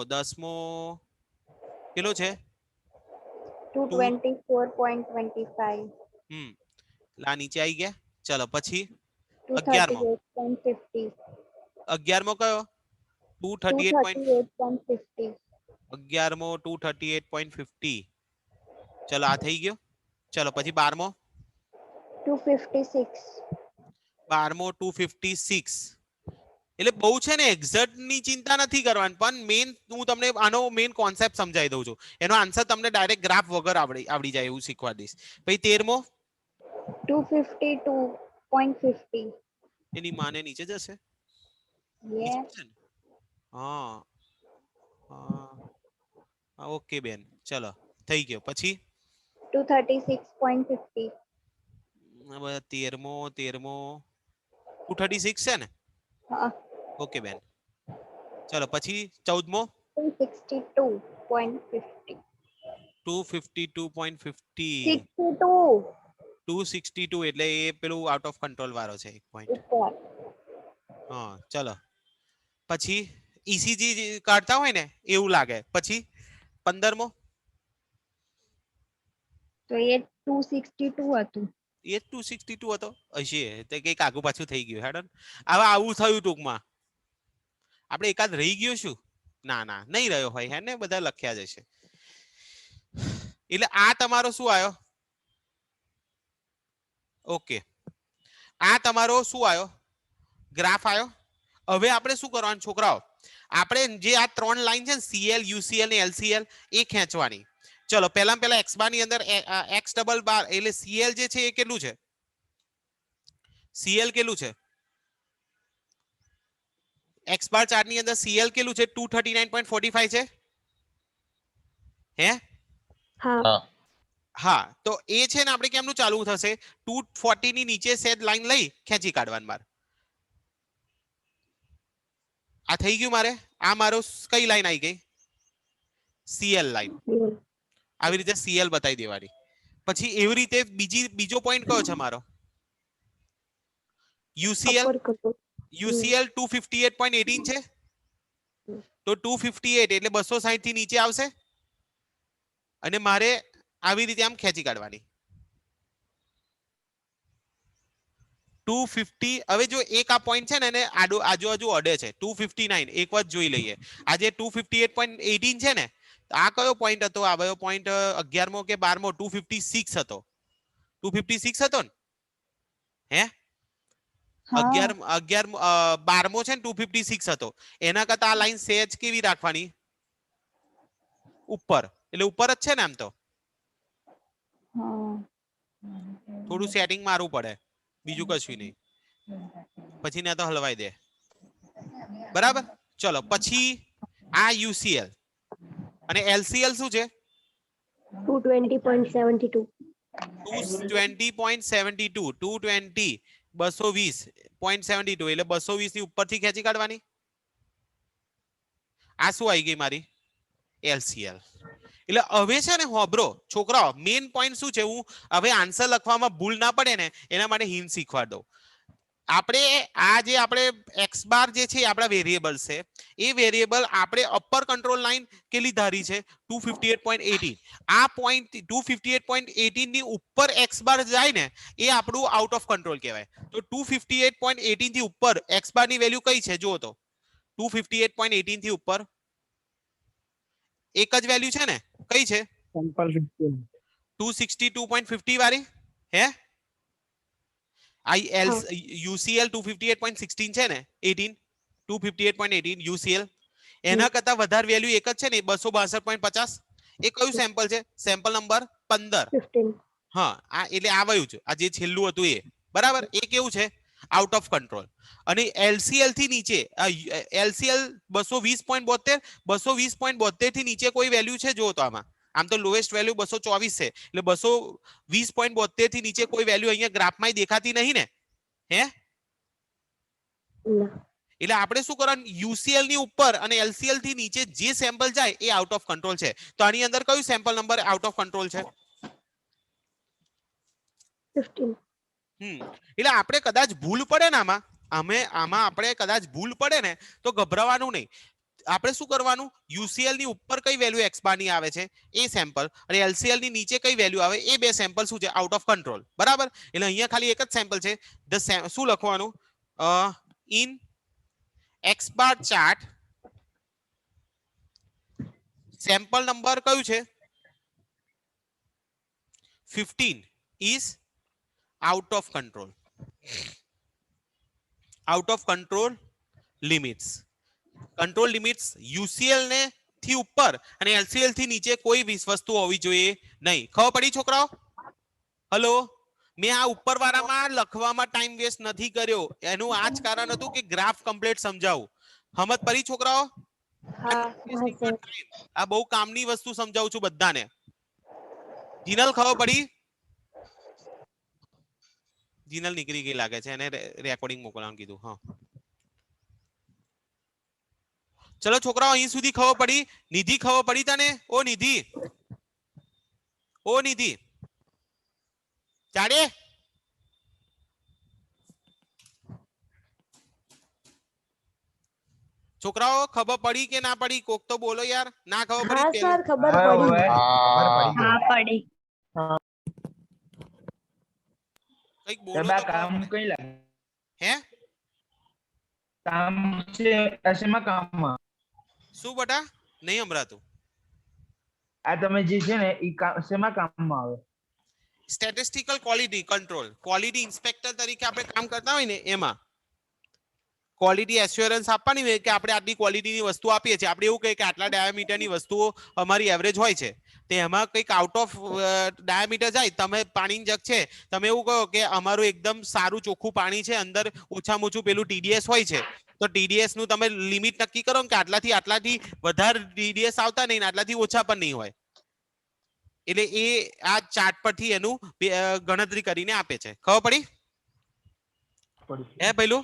કેટલો છે 224.25 આ નીચે આવી ગયા. ચલો પછી 11મો 238.50 11મો કયો 238. 238.50 11મો 238.50. ચલો આ થઈ ગયો. ચલો પછી 12મો 256 12મો 256. એટલે બહુ છે ને એક્ઝેક્ટ ની ચિંતા નથી કરવાની પણ મેઇન હું તમને આનો મેઇન કોન્સેપ્ટ સમજાવી દઉં છું. એનો આન્સર તમને ડાયરેક્ટ ગ્રાફ વગર આવડી જાય એવું શીખવા દઈશ. પછી 13મો 252.50 એની માને નીચે જશે. yes હા ઓકે બેન ચલો થઈ ગયો. પછી 236.50 13મો 236 છે ને. હા ઓકે બેન ચલો પછી 14મો 262.50 252.50. 62 262 એટલે એ પેલું આઉટ ઓફ કંટ્રોલ વાળો છે એક પોઈન્ટ. ઉપર હા ચલો પછી ઈસીજી કાઢતા હોય ને એવું લાગે. પછી 15મો તો એ 262 હતું. એ 262 હતો હશે તે કઈક આગુ પાછું થઈ ગયું હેડન. હવે આવું થયું ટૂંકમાં આપણે એકાદ રહી ગયો શું ના નહીં રહ્યો હોય હે ને બધા લખ્યા જશે. એટલે આ તમારો શું આવ્યો ઓકે આ તમારો શું આવ્યો ગ્રાફ આવ્યો. હવે આપણે શું કરવાનું છોકરાઓ આપણે જે આ 3 લાઈન છે ને સીએલ યુસીએલ ને એલસીએલ એ ખેંચવાની. ચલો પહેલા એક્સ બાર ની અંદર એક્સ ડબલ બાર એટલે સીએલ જે છે એ કેટલું છે સીએલ કેટલું છે એક્સ બાર ચાર્ટ ની અંદર સીએલ કેટલું છે 239.45 છે હે હા હા તો એ છે ને આપણે કેમનું ચાલુ થશે 240 ની નીચે સેજ લાઈન લઈ ખેંચી કાઢવાની મારે. આ થઈ ગયું મારે. આ મારો કઈ લાઈન આવી ગઈ સીએલ લાઈન. આવી રીતે સીએલ બતાવી દેવાની. પછી એવી રીતે બીજો પોઈન્ટ કયો છે મારો યુસીએલ યુસીએલ 258.18 છે તો 258 એટલે 260 થી નીચે આવશે અને મારે આવી રીતે આમ ખેંચી કાઢવાની 250. હવે જો એક આ પોઈન્ટ છે ને એને આજુબાજુ અડે છે 259 એક વાર જોઈ લઈએ. આ જે 258.18 છે ને આ કયો પોઈન્ટ હતો આ કયો પોઈન્ટ 11મો કે 12મો 256 હતો 256 હતો ને હે 12મો છે ને 256 હતો. એના કરતા આ લાઈન સેજ કેવી રાખવાની ઉપર એટલે ઉપર જ છે ને આમ તો થોડું સેટિંગ મારવું પડે બીજું કશું નહીં પછી ને તો હલવાઈ દે બરાબર. ચલો પછી આ યુસીએલ અને એલસીએલ શું છે 220.72 220.72 220.72 એટલે 220 ની ઉપરથી ખેંચી કાઢવાની. આ શું આવી ગઈ મારી એલસીએલ. એટલે હવે છે ને હોબ્રો છોકરાઓ મેઇન પોઈન્ટ શું છે હું હવે આન્સર લખવામાં ભૂલ ના પડે ને એના માટે હિન્ટ શીખવા દઉં. આપણે આ જે આપણે એક્સ બાર જે છે આપણા વેરિયેબલ છે એ વેરિયેબલ આપણે અપર કંટ્રોલ લાઈન કેટલી ધારી છે 258.18. આ પોઈન્ટ 258.18 ની ઉપર એક્સ બાર જાય ને એ આપણું આઉટ ઓફ કંટ્રોલ કહેવાય. તો 258.18 થી ઉપર એક્સ બાર ની વેલ્યુ કઈ છે જુઓ તો 258.18 થી ઉપર એક જ વેલ્યુ છે ને કઈ છે 262.50 વાળી હે યુસીએલ 258.16 છે ને 18 258.18 યુસીએલ એના કરતા વધારે વેલ્યુ એક જ છે ને 262.50. એ કયું સેમ્પલ છે સેમ્પલ નંબર 15. હા આ એટલે આવ્યું છે આ જે છેલ્લું હતું એ બરાબર. એ કેવું છે આઉટ ઓફ કંટ્રોલ. અને એલસીએલ થી નીચે એલસીએલ 220.72 220.72 થી નીચે કોઈ વેલ્યુ છે જો તો આમ તો લોએસ્ટ વેલ્યુ 224 છે એટલે 220.72 થી નીચે કોઈ વેલ્યુ અહીંયા ગ્રાફમાં દેખાતી નહીં ને હે એટલે આપણે શું કરવાનું, યુસીએલ ની ઉપર અને એલસીએલ થી નીચે જે સેમ્પલ જાય એ આઉટ ઓફ કંટ્રોલ છે. તો આની અંદર કયું sample number out of control છે? 15. એટલે આપણે કદાચ ભૂલ પડે ને આમાં આપણે કદાચ ભૂલ પડે ને તો ગભરાવાનું નહીં. આપણે શું કરવાનું, યુસીએલ ની ઉપર કઈ વેલ્યુ એક્સ બાર ની આવે છે એ સેમ્પલ અને એલસીએલ ની નીચે કઈ વેલ્યુ આવે એ બે સેમ્પલ શું છે, આઉટ ઓફ કંટ્રોલ. બરાબર. એટલે અહીંયા ખાલી એક જ સેમ્પલ છે. શું લખવાનું, in x bar chart sample number કયું છે, 15 is out of control. Out of control limits. Control limits UCL ને થી ઉપર અને એલસીએલ થી નીચે કોઈ વસ્તુ હોવી જોઈએ નહીં. ખબર પડી છોકરાઓ? હલો, મેં આ ઉપર વાળામાં લખવામાં ટાઈમ વેસ્ટ નથી કર્યો. એનું આ જ કારણ હતું કે ગ્રાફ કમ્પ્લીટ સમજાવું. સમજ પડી છોકરાઓ? હા આ બહુ કામની વસ્તુ સમજાવું છું બધાને. જીનલ ખબર પડી? જીનલ નીકળી ગઈ લાગે છે, એને રેકોર્ડિંગ મોકલવાનું કીધું. હા ચલો છોકરાઓ, અહીં સુધી ખબર પડી? નિધિ ખબર પડી તને? ઓ નિધિ, ઓ નિધિ ચાડે, છોકરાઓ ખબર પડી કે ના પડી? કોક તો બોલો યાર. ના ખબર હા પડી? સર, ખબર હા, પડી. હવે. હા પડી. કઈક બોલો બા તો કામ ખબર પડે. કઈ લાગે? હે કામ છે એસેમાં કામમાં. શું બટા? નહીં સંભળાતું. આ તમે જે છે ને ઈ કામ શેમાં કામમાં આવે? Statistical quality control, quality inspector તરીકે આપણે કામ કરતા હોય ને એમાં ક્વોલિટી એશ્યોરન્સ આપવાની હોય કે આપણે આટલી ક્વોલિટીની વસ્તુ આપીએ છીએ. આપણે એવું કહીએ કે આટલા ડાયામીટરની વસ્તુઓ અમારી એવરેજ હોય છે, તે એમાં કંઈક આઉટ ઓફ ડાયામીટર જાય, તમે પાણીની જગ છે, તમે એવું કહો કે અમારું એકદમ સારું ચોખ્ખું પાણી છે, અંદર ઓછામાં ઓછું પેલું ટીડીએસ હોય છે, તો ટીડીએસ નું તમે લિમિટ નક્કી કરો કે આટલાથી વધારે ટીડીએસ આવતા નહીં, આટલાથી ઓછા પણ નહીં હોય. એટલે એ આ ચાર્ટ પરથી એનું ગણતરી કરીને આપે છે. ખબર પડી? હે પેલું?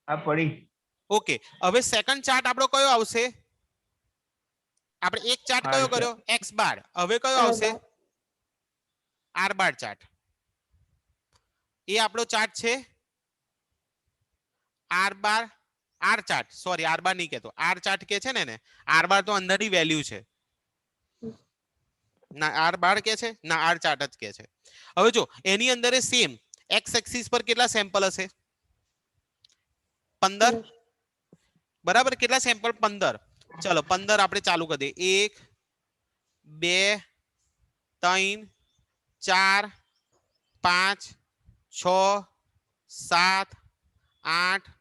આ પડી. ઓકે. હવે સેકન્ડ ચાર્ટ આપણો કયો આવશે? આપણે એક ચાર્ટ કયો કર્યો? X bar. હવે કયો આવશે? R bar chart. એ આપણો ચાર્ટ છે R bar, R chart. Sorry, R બાર નહીં કહેતો, આર ચાર્ટ કે છે ને. આર બાર તો અંદરની વેલ્યુ છે. ના આર બાર કે છે ના આર ચાર્ટ જ કે છે. હવે જો એની અંદર સેમ એક્સ એક્સિસ પર કેટલા સેમ્પલ હશે? 15. બરાબર. કેટલા સેમ્પલ? 15. ચલો 15 આપણે ચાલુ કરી દઈએ. 1 2 3 4 5 6 7 8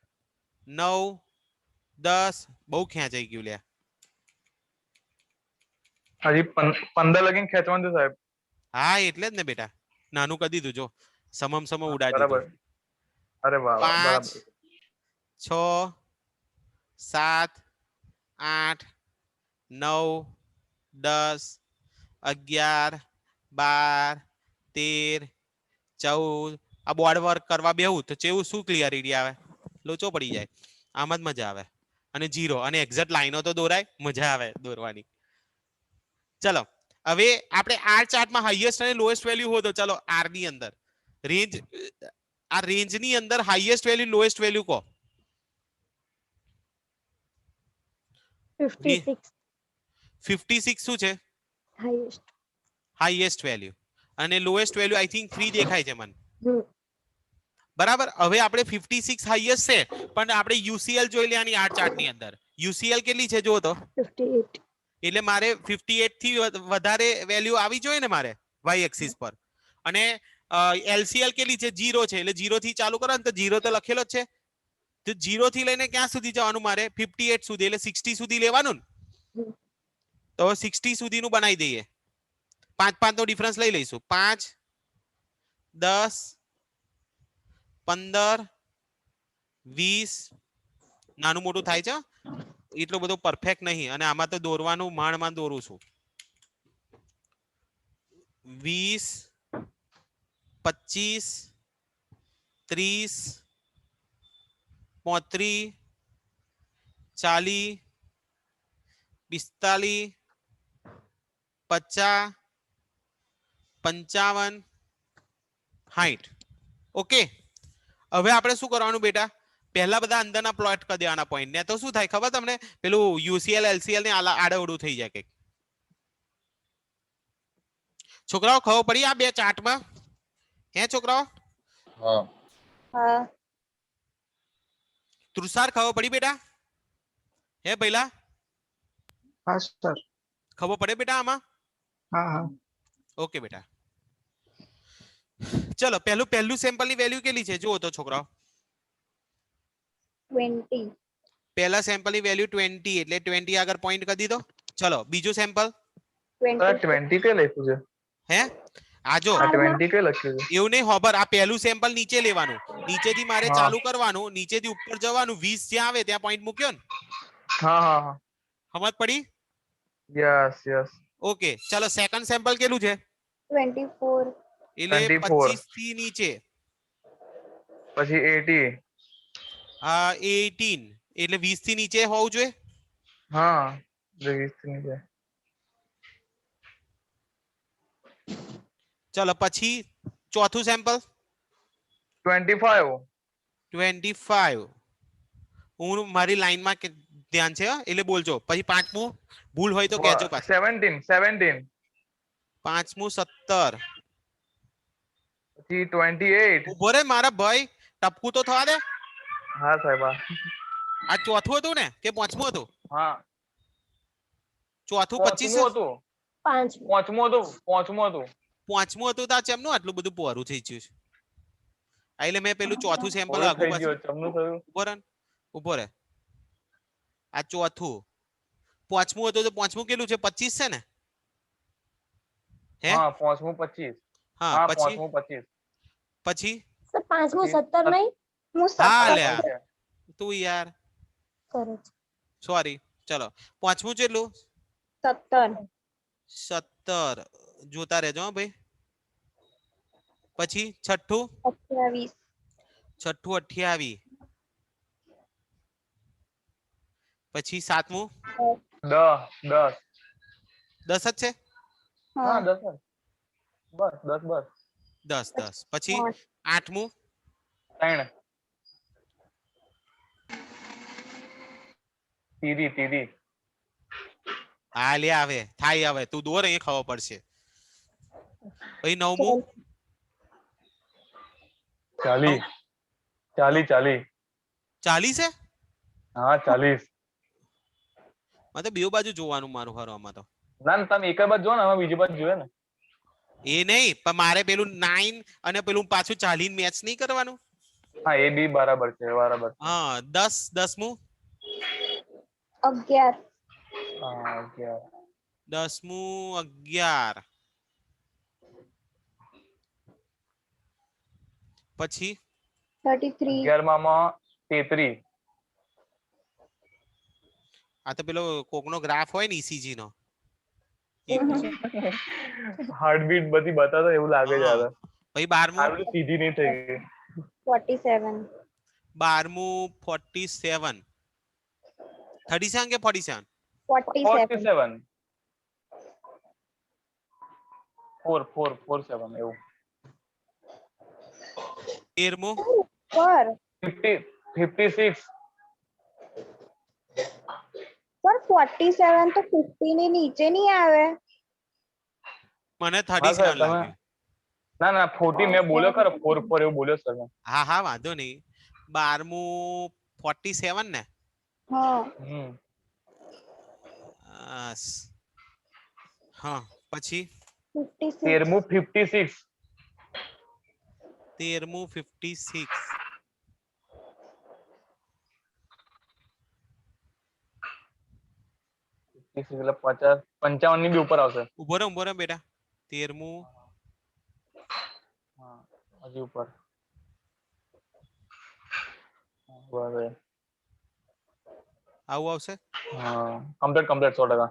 9 10. બહુ ખેંચાઈ ગયું લ્યા. હજી 15 લગીને ખેંચવાનું છે સાહેબ. હા એટલે જ ને બેટા, નાનું કરી દીધું જો, સમમ ઉડાડી બરાબર. દીધું. અરે વાહ વાહ, 5 બરાબર. 6 7 8 9 10 11 12 13 14. આ બોર્ડ વર્ક કરવા બેહું તો ચેવું શું ક્લિયરિટી આવે? લોચો પડી જાય. આમ જ મજા આવે. અને 0 અને એક્ઝેક્ટ લાઈનો તો દોરાય, મજા આવે દોરવાની. ચલો હવે આપણે આર ચાર્ટમાં હાઈએસ્ટ અને લોએસ્ટ વેલ્યુ હોય તો ચલો આર ની અંદર રેન્જ, આ રેન્જ ની અંદર હાઈએસ્ટ વેલ્યુ લોએસ્ટ વેલ્યુ કહો. 56 56 શું છે? હાઈએસ્ટ. Highest value. અને લોએસ્ટ વેલ્યુ આઈ થિંક 3 દેખાય છે મને. બરાબર. હવે આપણે 56 હાઈએસ્ટ છે, પણ આપણે યુસીએલ જોઈ લેવાની આર ચાર્ટ ની અંદર. યુસીએલ કેટલી છે જો તો? 58. એટલે મારે 58 થી વધારે વેલ્યુ આવી જોઈએ ને મારે વાય એક્સિસ પર. અને એલસીએલ કેટલી છે? 0 છે. એટલે 0 થી ચાલુ કરો ને તો 0 તો લખેલો જ છે. તો 0 થી લઈને ક્યાં સુધી જવાનું મારે? 58 સુધી. એટલે 60 સુધી લેવાનું ને. તો 60 સુધીનું બનાવી દઈએ. 5 નો ડિફરન્સ લઈ લઈશું. 5 10 15 20. નાનું મોટું થાય છે, એટલો બધો પરફેક્ટ નહીં. અને આમાં તો દોરવાનું માંડ દોરું છું. 20 25 30 35 40 45 50 55 60 ઓકે હવે આપણે શું કરવાનું બેટા પહેલા બધા અંદરના પ્લોટ કરી દેવાના પોઈન્ટ ને તો શું થાય ખબર તમને પેલું યુસીએલ એલસીએલ ને આડેઅવડું થઈ જાય કઈક છોકરાઓ ખબર પડી આ બે ચાર્ટમાં હે છોકરાઓ હા હા તૃષાર ખબર પડી બેટા હે પહેલા હા સર ખબર પડે બેટા આમાં હા હા ઓકે બેટા ચલો પહેલું સેમ્પલ ની વેલ્યુ કેટલી છે જુઓ તો છોકરાઓ 20 પહેલા સેમ્પલ ની વેલ્યુ 20 એટલે 20 આગળ પોઈન્ટ કરી દીધો ચલો બીજું સેમ્પલ 20 20 કે લખ્યું છે હે આ જો આ 20 કે લખ્યું છે એવું નહીં હોબર આ પહેલું સેમ્પલ નીચે લેવાનું નીચેથી મારે હા. ચાલુ કરવાનું નીચેથી ઉપર જવાનું 20 જ્યાં આવે ત્યાં પોઈન્ટ મૂક્યો ને હા હા હા સમજ પડી યસ યસ ઓકે ચલો સેકન્ડ સેમ્પલ કેટલું છે 24 એટલે 24 25 થી નીચે પછી 80 આ 18 એટલે 20 થી નીચે હોવું જોઈએ હા 20 ની છે ચલો પછી ચોથું સેમ્પલ 25 25 હું મારી લાઈનમાં ધ્યાન છે એટલે બોલજો પછી પાંચમું ભૂલ હોય તો કહેજો પાછું 17 પાંચમું 17 પછી 28 ઉભો રે મારા ભાઈ ટપકું તો થવા દે હા સાહેબ હા. આ ચોથું હતું ને કે પાંચમું હતું હા ચોથું 25 પાંચમું હતું 5 પાંચમું હતું પાંચમું હતું તો આ ચેમનું આટલું બધું પોરું થઈ ગયું છે આ એટલે મેં પેલું ચોથું સેમ્પલ ઓલું આગુ થઈ પાછું ગયું ચમનું થયું ઉભો રે આ ચોથું પાંચમું હતું તો પાંચમું કેટલું છે 25 છે ને હે હા પાંચમું 25 હા હા પછી પાંચમું 25 પછી સર 5મું 17 નહીં હું હા 17 લ્યા છે. તું યાર કરે છે સોરી ચલો પાંચમું કેટલું 17 17 જોતા રહેજો હો ભાઈ પછી છઠ્ઠું 28 છઠ્ઠું 28 પછી સાતમું 10 10 જ છે હા હા 10 બસ 10 પછી આઠમું 3 તીરી હા લે આવે થાય આવે તું દોર અહીં ખબર પડશે પછી નવમું 40 40 છે હા 40 મને બેવ બાજુ જોવાનું મારું હારું આમાં તો ના ના તમે એક જ બાજુ જો ને અમે બીજી બાજુ જોઈએ ને એ નહીં પણ મારે પેલું 9 અને પેલું પાછું 40 મેચ નહીં કરવાનું હા એ બી બરાબર છે બરાબર હા 10મું 11 હા 11 10મું 11 પછી 33 11 33 આ તો પેલો કોકનો ગ્રાફ હોય ને ઈસીજી નો હાર્ટબીટ બધી બતાતો એવું લાગે છે હા યાર પછી 12મું હાર્ટબીટ સીધી નહીં થઈ ગઈ 47 12મું 47 37 કે 47 47 47 એવું 13મું પર 56 પર 47 તો 50 ની નીચે નહીં આવે મને હા 37 સાહેબ તમે લાગ્યું ના 40 મેં બોલ્યો ખરો 4 એવું બોલ્યો સર હા હા વાંધો નહીં 12મું 47 ને હા હા પછી 56 56 13મું 56 એટલે 50 55 ની બી ઉપર આવશે ઉભો રહે બેટા 13મું હા હજી ઉપર બરાબર આવું આવશે હા કમ્પ્લીટ 100%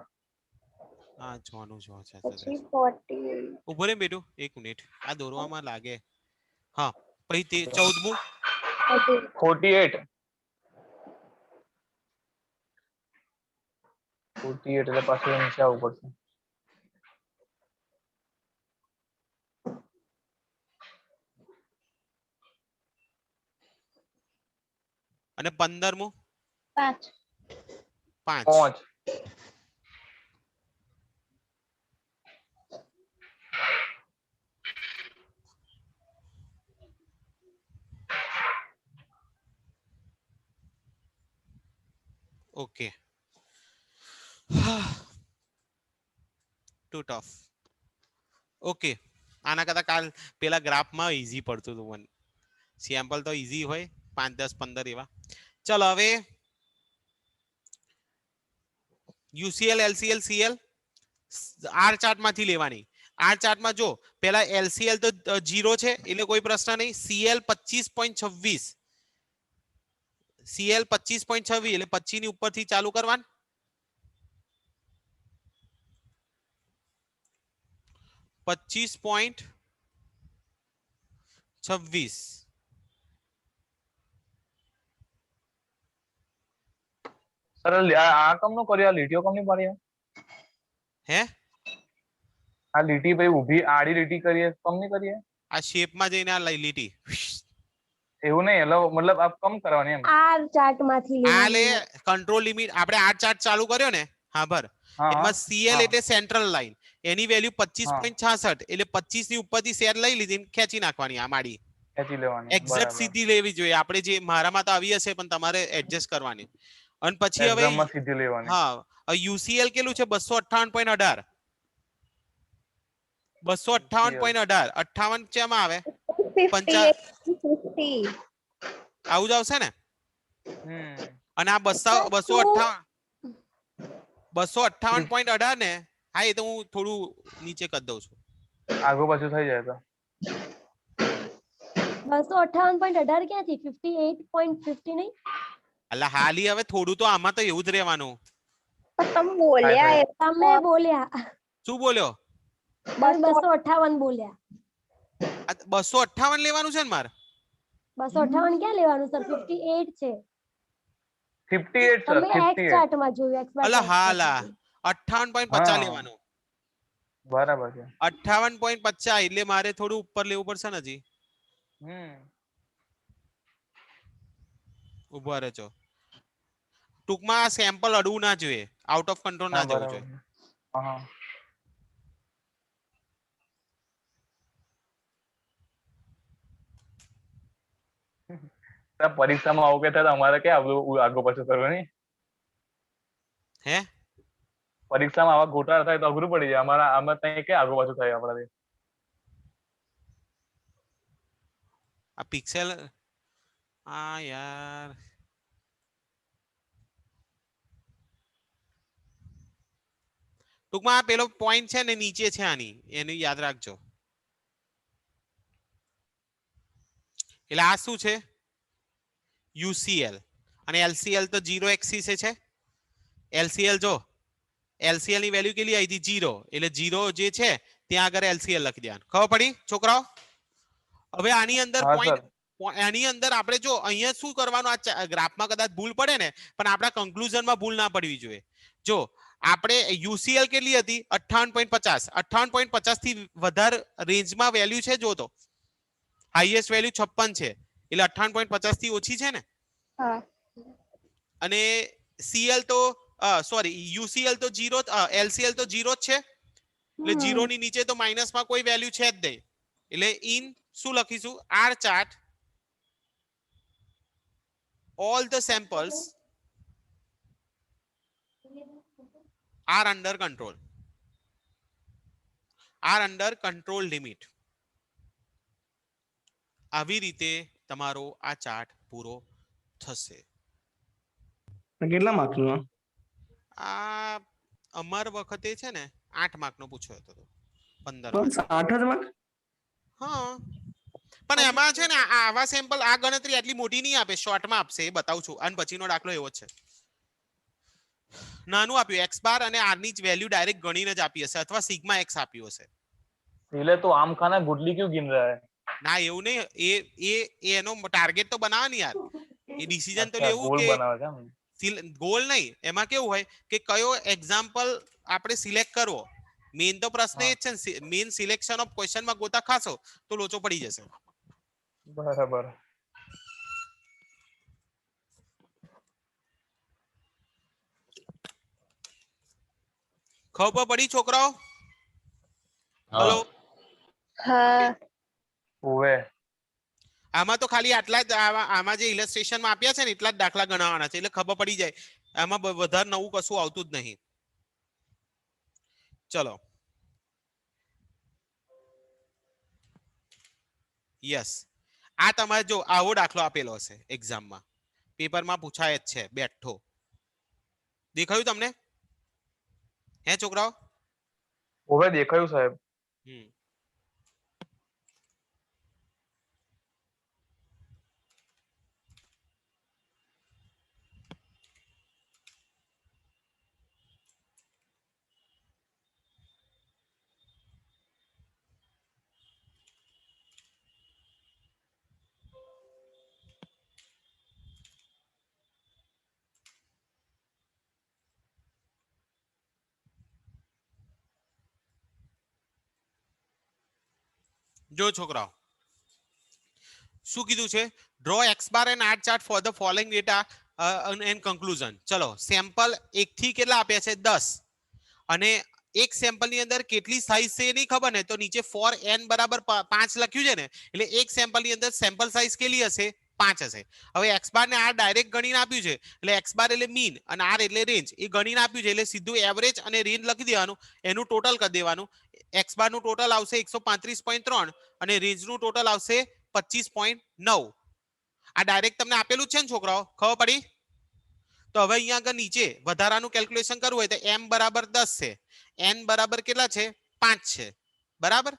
હા જોવાનું જો છે પછી 48 ઉભો રે બેટું એક મિનિટ આ દોરવામાં લાગે હા પછી 14મું 48 48 એટલે પાછું નીચે આવવું પડશે. અને 15મું 5. 5. 5. ઓકે. Too tough. ઓકે, આના કરતા કાલ પેલા ગ્રાફમાં ઈઝી પડતું હતું મને. સેમ્પલ તો ઈઝી હોય 5 10 15 એવા. ચલો હવે યુસીએલ એલસીએલ સીએલ આર ચાર્ટમાંથી લેવાની. આર ચાર્ટમાં જો પેલા એલસીએલ તો 0 છે એટલે કોઈ પ્રશ્ન નહીં. સીએલ 25.26, સીએલ 25.26 એટલે 25 ની ઉપરથી ચાલુ કરવાનું. 25.26 સર આ કમ નો કર્યો? આ લીટીઓ કમ ની પાડી? હે આ લીટી ભાઈ ઊભી આડી લીટી કરીએ કમ ની કરીએ? આ શેપમાં જઈને આ લઈ લીટી એવું નહીં, એટલે મતલબ આ કમ કરવાની એમ. આર ચાર્ટ માંથી આ લે લેવાની. કંટ્રોલ લિમિટ આપણે આર ચાર્ટ ચાલુ કર્યો ને, હા ભર એમાં સીએલ એટલે સેન્ટ્રલ લાઈન, એની વેલ્યુ 25.66 એટલે 25 ની ઉપરથી શેર લઈ લીધી ને ખેંચી નાખવાની આ માડી ખેંચી લેવાની. એક્ઝેક્ટ સીધી લેવી જોઈએ. આપણે જે મારામાં તો આવી હશે પણ તમારે એડજસ્ટ કરવાની. અને પછી હવે એક્ઝામમાં સીધી લેવાની. હા યુસીએલ કેટલું છે? 258.18, 258.18 58 ચેમાં આવે? 58 50. આવું જ આવશે ને. હમ. અને આ 258.18 ને, હા એ તો હું થોડું નીચે કરી દઉં છું. આગળ પાછું થઈ જાય તો 258.18 ક્યાંથી? 58.50 નહીં? એટલે હાલી હવે થોડું તો આમાં તો એવું જ રહેવાનું. પણ તમે બોલ્યા એ તમે બોલ્યા, શું બોલ્યો? તમે 258 બોલ્યા. આ 258 લેવાનું છે ને મારે? 258 ક્યાં લેવાનું સર? 58 છે. 58 સર, તમે એક્સ 58. ચાર્ટ માં જોયું. એક્સ અલા હાલા 58.50 હા. લેવાનું. બરાબર છે. 58.50 એટલે મારે થોડું ઉપર લેવું પડશે ને હજી. હમ. ઉભા રહેજો. ટૂંકમાં સેમ્પલ અડવું ના જોઈએ, આઉટ ઓફ કંટ્રોલ ના જવું જોઈએ. હા. પરીક્ષામાં આવું કે થાય તો અમારે ક્યાં આગળ પાછું કરવું? હે પરીક્ષામાં આવા ગોટાળા થાય તો અઘરું પડી જાય. આમાં ત્યાં ક્યાં આગળ પાછું થાય આપણાથી? આ પિક્સેલ આ યાર ટૂંકમાં આ પેલો પોઈન્ટ છે ને નીચે છે આની, એનું યાદ રાખજો. એટલે આ શું છે? યુસીએલ અને એલસીએલ તો 0 એક્સિસ છે. એલસીએલ જો એલસીએલ ની વેલ્યુ કેટલી આવી હતી? 0 એટલે 0 જે છે ત્યાં આગળ એલસીએલ લખી દેવાનું. ખબર પડી છોકરાઓ? હવે આની અંદર પોઈન્ટ, આની અંદર આપણે જો અહીંયા શું કરવાનું, આ ગ્રાફમાં કદાચ ભૂલ પડે ને, પણ આપણા કન્ક્લુઝનમાં ભૂલ ના પડવી જોઈએ. જો આપણે યુસીએલ કેટલી હતી? 58.50, 58.50 થી વધારે રેન્જમાં વેલ્યુ છે. જો તો હાઈએસ્ટ વેલ્યુ 56 છે એટલે 58.50 થી ઓછી છે ને. હા. અને સીએલ તો સોરી યુસીએલ તો 0, એલસીએલ તો 0 જ છે એટલે 0 ની નીચે તો માઇનસમાં કોઈ વેલ્યુ છે જ નહીં. એટલે ઇન શું લખીશું? R chart all the samples are under control, are under control limit. આવી રીતે તમારો આ ચાર્ટ પૂરો થશે. કેટલા માર્કનો? આ અમાર વખતે છે ને 8 માર્કનો પૂછ્યો હતો, 15 બસ 8 જ માર્ક? હા પણ એમાં છે ને આવા સેમ્પલ આ ગણતરી આટલી મોટી નહીં આપે, શોર્ટમાં આપશે, એ બતાવું છું. અને પછીનો દાખલો એવો છે, નાનું આપ્યું x બાર અને r ની જ વેલ્યુ ડાયરેક્ટ ગણીને જ આપી હશે અથવા સિગ્મા x આપ્યું હશે. એટલે તો આમ ખાના ગુડલી ક્यों गिन रहा है? ના એવું નહીં, એ એનો ટાર્ગેટ તો બનાવે ને યાર, એ ડિસિઝન તો લેવું ગોલ કે બનાવે છે એમ. ગોલ નહીં, એમાં કેવું હોય કે કયો એક્ઝામ્પલ આપણે સિલેક્ટ કરવો. મેઇન તો પ્રશ્ન એ જ છે ને, મેઇન સિલેક્શન ઓફ ક્વેશ્ચન માં ગોતા ખાશો તો લોચો પડી જશે. બરાબર. ખબર પડી છોકરાઓ? હલો. હા ઓવે. આમાં તો ખાલી આટલા જ આમાં જે ઇલસ્ટ્રેશનમાં આપ્યા છે ને એટલા જ દાખલા ગણવાના છે, એટલે ખબર પડી જાય. આમાં વધારે નવું કશું આવતું જ નહીં. ચલો, યસ. આ તમારે જો આવો દાખલો આપેલો હશે એક્ઝામમાં, પેપરમાં પૂછાય જ છે બેઠો. દેખાયું તમને? હે છોકરાઓ? ઓવે દેખાયું સાહેબ. જો છોકરાઓ શું કીધું છે? Draw x bar and R chart for the following data and conclusion. ચલો, સેમ્પલ 1 થી કેટલા આપ્યા છે? 10. અને એક સેમ્પલ ની અંદર કેટલી સાઈઝ છે એ નહીં ખબર ને, તો નીચે ફોર n બરાબર 5 લખ્યું છે ને, એટલે એક સેમ્પલ ની અંદર સેમ્પલ સાઈઝ કેટલી હશે? 5 હશે. હવે એક્સ બાર ને આર ડાયરેક્ટ ગણીને આપ્યું છે, એટલે એક્સ બાર એટલે મીન અને આર એટલે રેન્જ. એ ગણીને આપ્યું છે એટલે સીધું એવરેજ અને રેન્જ લખી દેવાનું, એનું ટોટલ કરી દેવાનું. એક્સ બાર નું ટોટલ આવશે 135.3 અને રેન્જ નું ટોટલ આવશે 25.9. આ ડાયરેક્ટ તમને આપેલું છે ને છોકરાઓ, ખબર પડી? તો હવે અહીંયા આગળ નીચે વધારાનું કેલ્ક્યુલેશન કરવું હોય તો m બરાબર 10 છે, n બરાબર કેટલા છે? 5 છે, બરાબર?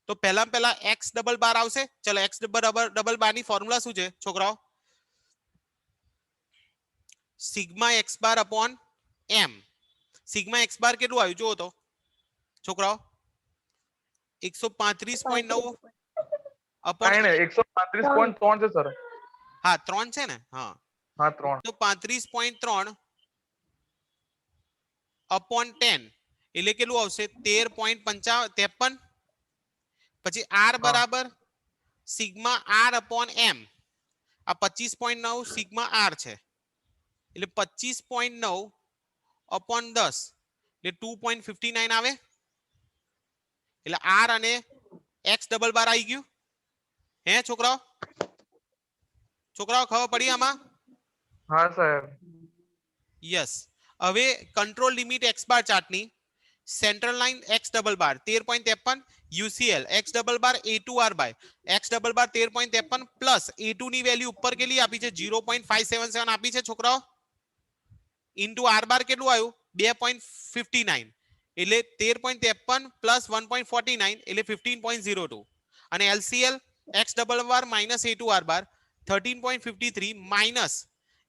તો પહેલા x ડબલ બાર આવશે. ચલો, x ડબલ બાર ની ફોર્મ્યુલા શું છે છોકરાઓ? સિગ્મા x બાર અપોન m. સિગ્મા x બાર કેટલું આવ્યું જુઓ તો છોકરાઓ? 135.9 અપોન 135.3 છે સર. હા 3 છે ને? હા હા 3. તો 35.3 અપોન 10 એટલે કેટલું આવશે? 13.53. પછી r બરાબર સિગ્મા r અપોન m. આ 25.9 સિગ્મા r છે, એટલે 25.9 અપોન 10 એટલે 2.59 આવે. એટલે r અને x ડબલ બાર આવી ગયું. હે છોકરાઓ? છોકરાઓ ખબર પડી આમાં? હા સાહેબ. યસ. હવે કંટ્રોલ લિમિટ x બાર ચાર્ટની central line x double bar 13.53, UCL x double bar A2R by x double bar 13.53 plus A2 ની વેલ્યુ ઉપર કેટલી આપી છે? 0.577 આપી છે છોકરાઓ. ઇન્ટુ R બાર કેટલું આવ્યું? 2.59 એટલે 13.53 પ્લસ 1.49 એટલે 15.02. અને LCL x double bar minus A2R બાર 13.53 માઇનસ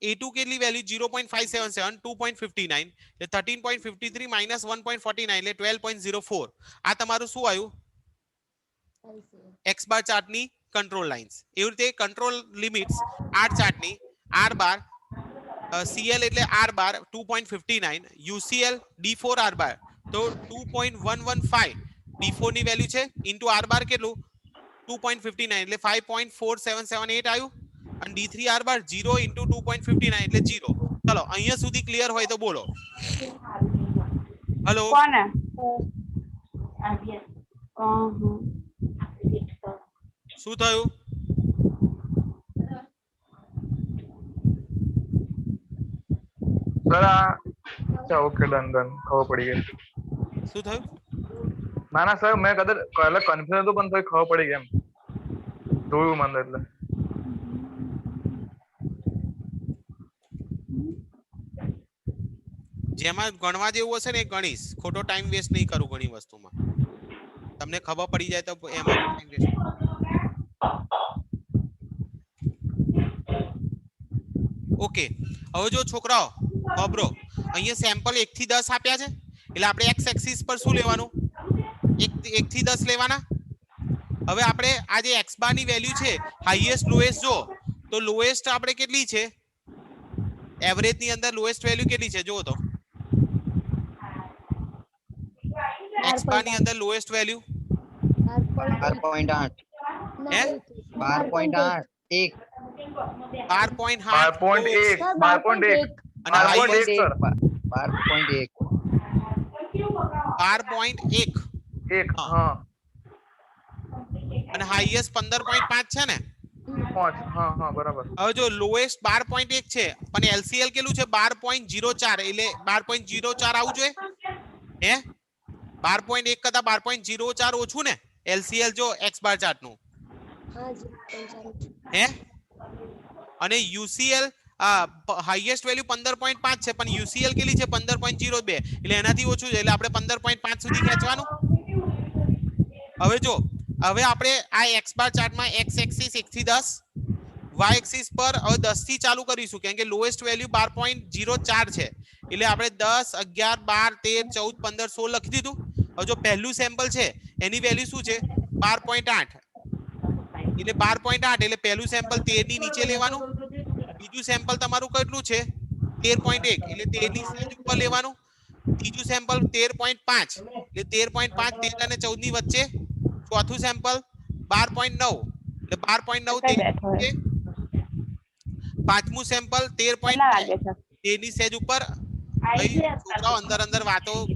A2 કેટલી વેલ્યુ? 0.577 2.59 એટલે 13.53 માઇનસ 1.49 એટલે 12.04. આ તમારું શું આવ્યું? x bar ચાર્ટની control lines. એવી રીતે કંટ્રોલ લિમિટ્સ R ચાર્ટની R બાર CL એટલે R બાર 2.59, UCL D4R બાર તો 2.115 D4 ની વેલ્યુ છે ઇન્ટુ R બાર કેટલું? 2.59 એટલે 5.4778 આવ્યું. અને D3R બાર 0 into 2.59 એટલે 0. ચલો, અહીંયા સુધી ક્લિયર હોય તો બોલો. હેલો કોને? શું થયું? સર અચ્છા ઓકે ડન ખબર પડી ગઈ. શું થયું? ના સર મેં કદાચ પહેલા કન્ફ્યુઝ હતું પણ તો ખબર પડી ગઈ એમ. જોયું મને એટલે. જેમાં ગણવા જેવું હશે ને એ ગણીશ, ખોટો ટાઈમ વેસ્ટ નહીં કરું ઘણી વસ્તુમાં. તમને ખબર પડી જાય તો એમાં ટાઈમ વેસ્ટ. ઓકે, હવે જો છોકરાઓ ખબરો અહીંયા સેમ્પલ 1 થી 10 આપ્યા છે, એટલે આપણે x એક્સિસ પર શું લેવાનું? 1 થી 10 લેવાના. હવે આપણે આ જે x બાર ની વેલ્યુ છે હાઈએસ્ટ લોએસ્ટ જો તો લોએસ્ટ આપણે કેટલી છે? એવરેજ ની અંદર લોએસ્ટ વેલ્યુ કેટલી છે જુઓ તો એક્સ બાર ની અંદર લોએસ્ટ વેલ્યુ 12.8 હે 12.8 1 12.8 12.1 સર 12.1 અને 12.1 highest સર 12.1 12.1 એક હા. હા અને હાઈએસ્ટ 15.5 છે ને 5 હા હા બરાબર હવે જો લોએસ્ટ 12.1 છે પણ એલસીએલ કેટલું છે 12.04 એટલે 12.04 આવવું જોઈએ હે 12.1 કરતા 12.04 ઓછું ને એલસીએલ જો એક્સ બાર ચાર્ટ નું હા જી પંચાણું. હે અને યુસીએલ હાઈએસ્ટ વેલ્યુ 15.5 છે પણ યુસીએલ કેટલી છે 15.02 એટલે એનાથી ઓછું છે એટલે આપણે 15.5 સુધી ખેંચવાનું હવે જો હવે આપણે આ એક્સ બાર ચાર્ટમાં એક્સ એક્સિસ 1 થી 10 વાય એક્સિસ પર હવે 10 થી ચાલુ કરીશું કેમ કે લોએસ્ટ વેલ્યુ 12.04 છે એટલે આપણે 10 11 12 13 14 15 16 લખી દીધું હવે જો પહેલું સેમ્પલ છે એની વેલ્યુ શું છે 12.8 એટલે 12.8 એટલે પહેલું સેમ્પલ 13 ની નીચે લેવાનું બીજું સેમ્પલ તમારું કેટલું છે 13.1 એટલે 13 ની સહેજ ઉપર લેવાનું ત્રીજું સેમ્પલ 13.5 એટલે 13.5 13 અને 14 ની વચ્ચે ચોથું સેમ્પલ 12.9 એટલે 12.9 પાંચમું સેમ્પલ 13.2 13 ની સહેજ ઉપર ભાઈ છોકરાઓ અંદર અંદર વાતો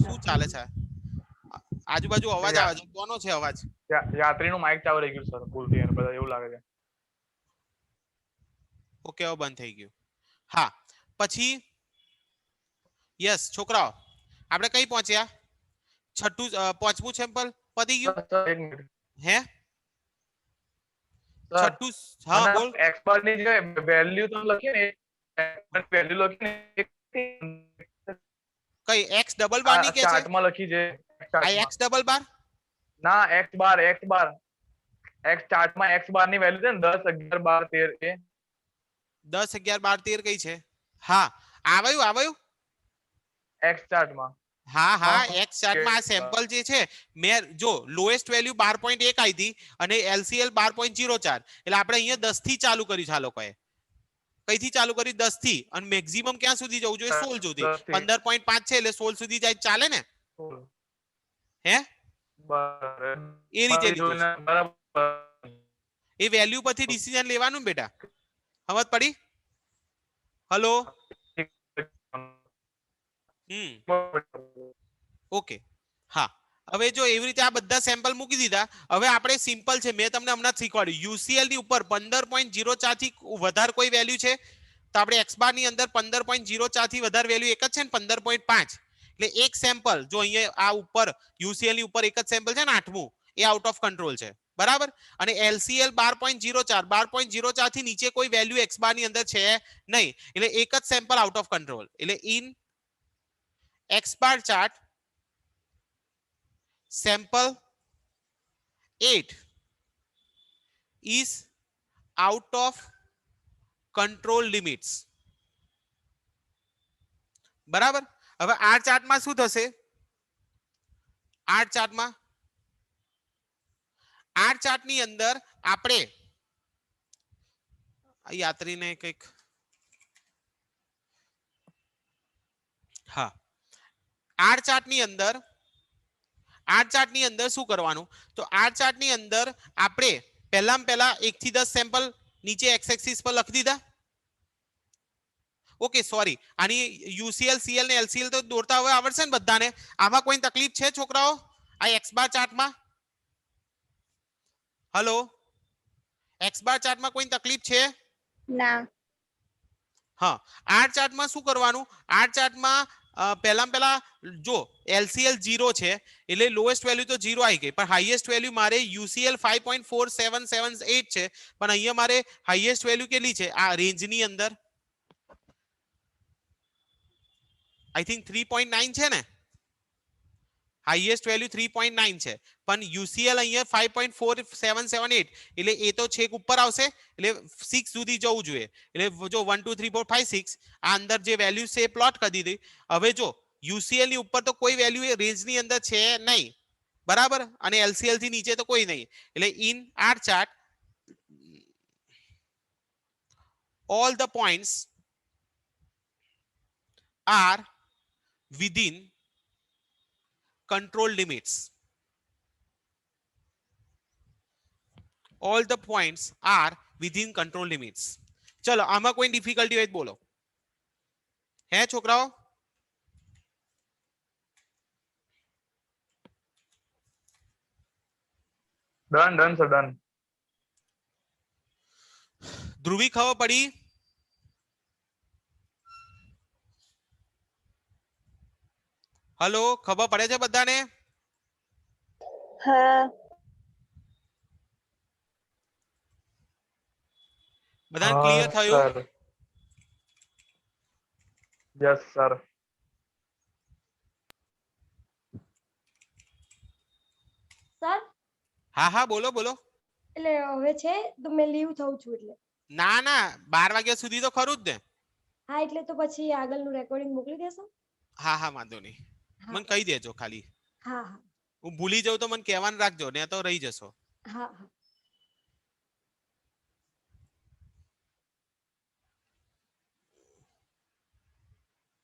શું ચાલે છે આજુબાજુ અવાજ આવે છે કોનો છે અવાજ યાત્રીનું માઇક ચાલુ રહી ગયું સર ભૂલથી એને બધા એવું લાગે છે ઓકે હવે બંધ થઈ ગયું હા પછી યસ છોકરાઓ આપણે કઈ પહોંચ્યા છઠ્ઠું પાંચમું સેમ્પલ પતી ગયું સર એક મિનિટ હે સર છઠ્ઠું હા અને બોલ એક્સપર્ટ ની જે વેલ્યુ તમે લખી ને વેલ્યુ લખી ને કઈ એક્સ ડબલ બાર ની કે છે ચાર્ટમાં લખી છે આ એક્સ ડબલ બાર ના x bar x ચાર્ટમાં x bar ની વેલ્યુ છે ને 10 11 12 13 એ 10 11 12 13 કઈ છે હા આવ્યું એક્સ ચાર્ટમાં હા હા હા, એક્સ ચાર્ટમાં આ okay. સેમ્પલ જે છે મેં જો લોએસ્ટ વેલ્યુ 12.1 આવી હતી અને એલસીએલ 12.04 એટલે આપણે અહીંયા 10 થી ચાલુ કર્યું છે આ લોકોએ કઈથી ચાલુ કર્યું 10 થી અને મેક્સિમમ ક્યાં સુધી જવું જોઈએ 16 સુધી 10 થી 15.5 છે એટલે 16 સુધી જાય ચાલે ને હે બરાબર એ રીતે લીધું છે બરાબર એ વેલ્યુ પરથી ડિસિઝન લેવાનું ને બેટા સમજ પડી હલો ઓકે હા હવે જો એવી રીતે આ બધા સેમ્પલ મૂકી દીધા હવે આપણે સિમ્પલ છે મેં તમને હમણાં જ શીખવાડ્યું યુસીએલ ની ઉપર 15.04 થી વધારે કોઈ વેલ્યુ છે તો આપણે એક્સ બાર ની અંદર 15.04 થી વધારે વેલ્યુ એક જ છે ને 15.5 એટલે એક સેમ્પલ જો અહીંયા આ ઉપર યુસીએલ ની ઉપર એક જ સેમ્પલ છે ને આઠમું એ આઉટ ઓફ કંટ્રોલ છે બરાબર અને એલસીએલ 12.04 થી નીચે કોઈ વેલ્યુ એક્સ બાર ની અંદર છે નહીં એટલે એક જ સેમ્પલ આઉટ ઓફ કંટ્રોલ એટલે in x bar chart sample 8 is out of control limits બરાબર હવે આ ચાર્ટમાં શું થશે આ ચાર્ટની અંદર આપણે યાત્રીને કંઈક હા આ ચાર્ટની અંદર શું કરવાનું તો આ ચાર્ટની અંદર આપણે પહેલા 1 થી 10 સેમ્પલ નીચે એક્સ એક્સિસ પર લખી દીધા ઓકે સોરી આની યુસીએલ સીએલ ને એલસીએલ તો દોરતા હવે આવડશે ને બધાને આમાં કોઈ તકલીફ છે છોકરાઓ આ x bar ચાર્ટમાં hello x bar ચાર્ટમાં કોઈ તકલીફ છે ના હા આ ચાર્ટમાં શું કરવાનું આ ચાર્ટમાં પહેલા જો એલસીએલ 0 છે એટલે લોએસ્ટ વેલ્યુ તો 0 આવી ગઈ પણ હાઈએસ્ટ વેલ્યુ મારે યુસીએલ 5.4778 છે પણ અહીંયા મારે હાઈએસ્ટ વેલ્યુ કેટલી છે આ રેન્જની અંદર આઈ થિંક 3.9 છે ને હાઈએસ્ટ વેલ્યુ 3.9 છે પણ યુસીએલ અહીંયા 5.4778 એટલે એ તો છેક ઉપર આવશે એટલે 6 સુધી જવું જોઈએ એટલે જો 1 2 3 4 5 6 આ અંદર જે વેલ્યુ છે એ પ્લોટ કરી દીધી હવે જો યુસીએલ ની ઉપર તો કોઈ વેલ્યુ એ રેન્જ ની અંદર છે નહીં બરાબર અને એલસીએલ થી નીચે તો કોઈ નહીં એટલે in R chart all the points are within control limits. All the points are within control limits. ચલો આમાં કોઈ ડિફિકલ્ટી હોય તો બોલો. હે છોકરાઓ? Done sir done. ધ્રુવી ખબર પડી? હલો, ખબર પડે છે બધાને? હા. બધાને ક્લિયર થયું? સર. Yes sir. સર હા હા બોલો બોલો. એટલે હવે છે તો મેં લીવ થઉં છું એટલે. ના ના 12 વાગ્યા સુધી તો ખરું જ ને. હા એટલે તો પછી આગળનું રેકોર્ડિંગ મોકલી દેશો? હા હા વાંધો નહીં. હા મને કહી દેજો ખાલી. હા હા હું ભૂલી જાઉં તો મને કહેવાનું રાખજો ને તો રહી જશો. હા હા.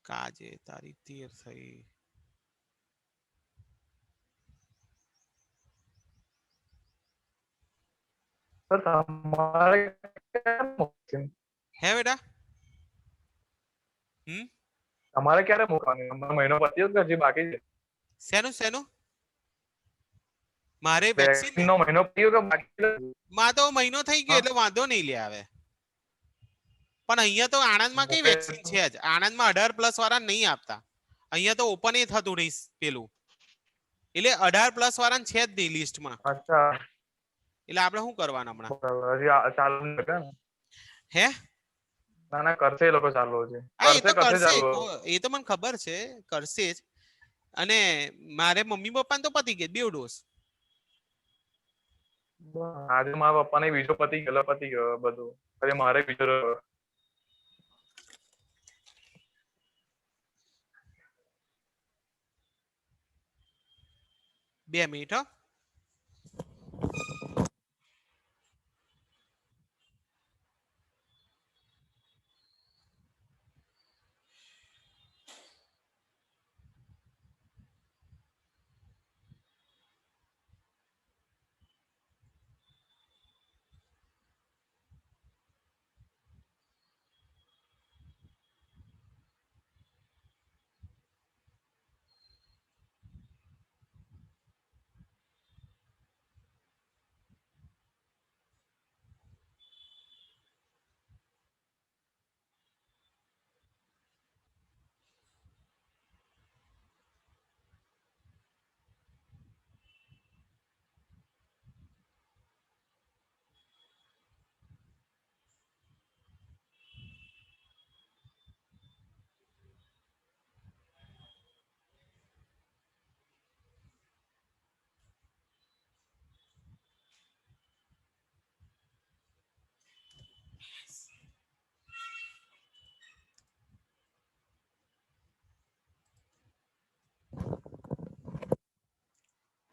કાજે તારીખ 13 થઈ. સર તમારે ક્યારે મૂકશે? હે બેટા? તમારે ક્યારે મૂકવાની? અમારો મહિનો પત્યો કે હજી બાકી છે? શેનું શેનું? મારે વેક્સિન વેક્સિન નો મહિનો પત્યો કે બાકી છે? માં તો મહિનો થઈ ગયો હા. એટલે વાંધો નહીં લે આવે. પણ અહીંયા તો આણંદમાં કઈ વેક્સિન છે જ. આણંદમાં 18+ વાળા નહીં આપતા. અહીંયા તો ઓપન એ થતું નહીં પેલું. એટલે 18+ વાળાને છે જ નહીં લિસ્ટમાં. અચ્છા એટલે આપણે શું કરવાનું હમણાં? બરાબર. હજી ચાલુ નથી કર્યા ને? હે? ના ના કરશે એ લોકો ચાલુ છે. હા એ તો કરશે કરશે ચાલુ. એ તો મને ખબર છે કરશે જ. અને મારે મમ્મી પપ્પાને તો પતી ગઈ 2 ડોઝ. આજે મારા પપ્પાને બીજો પતી ગયો બધું. હજી મારે બીજો રહ્યો. 2 મિનિટ હો.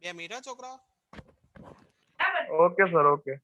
બે મિનિટ હો છોકરાઓ. Okay sir okay.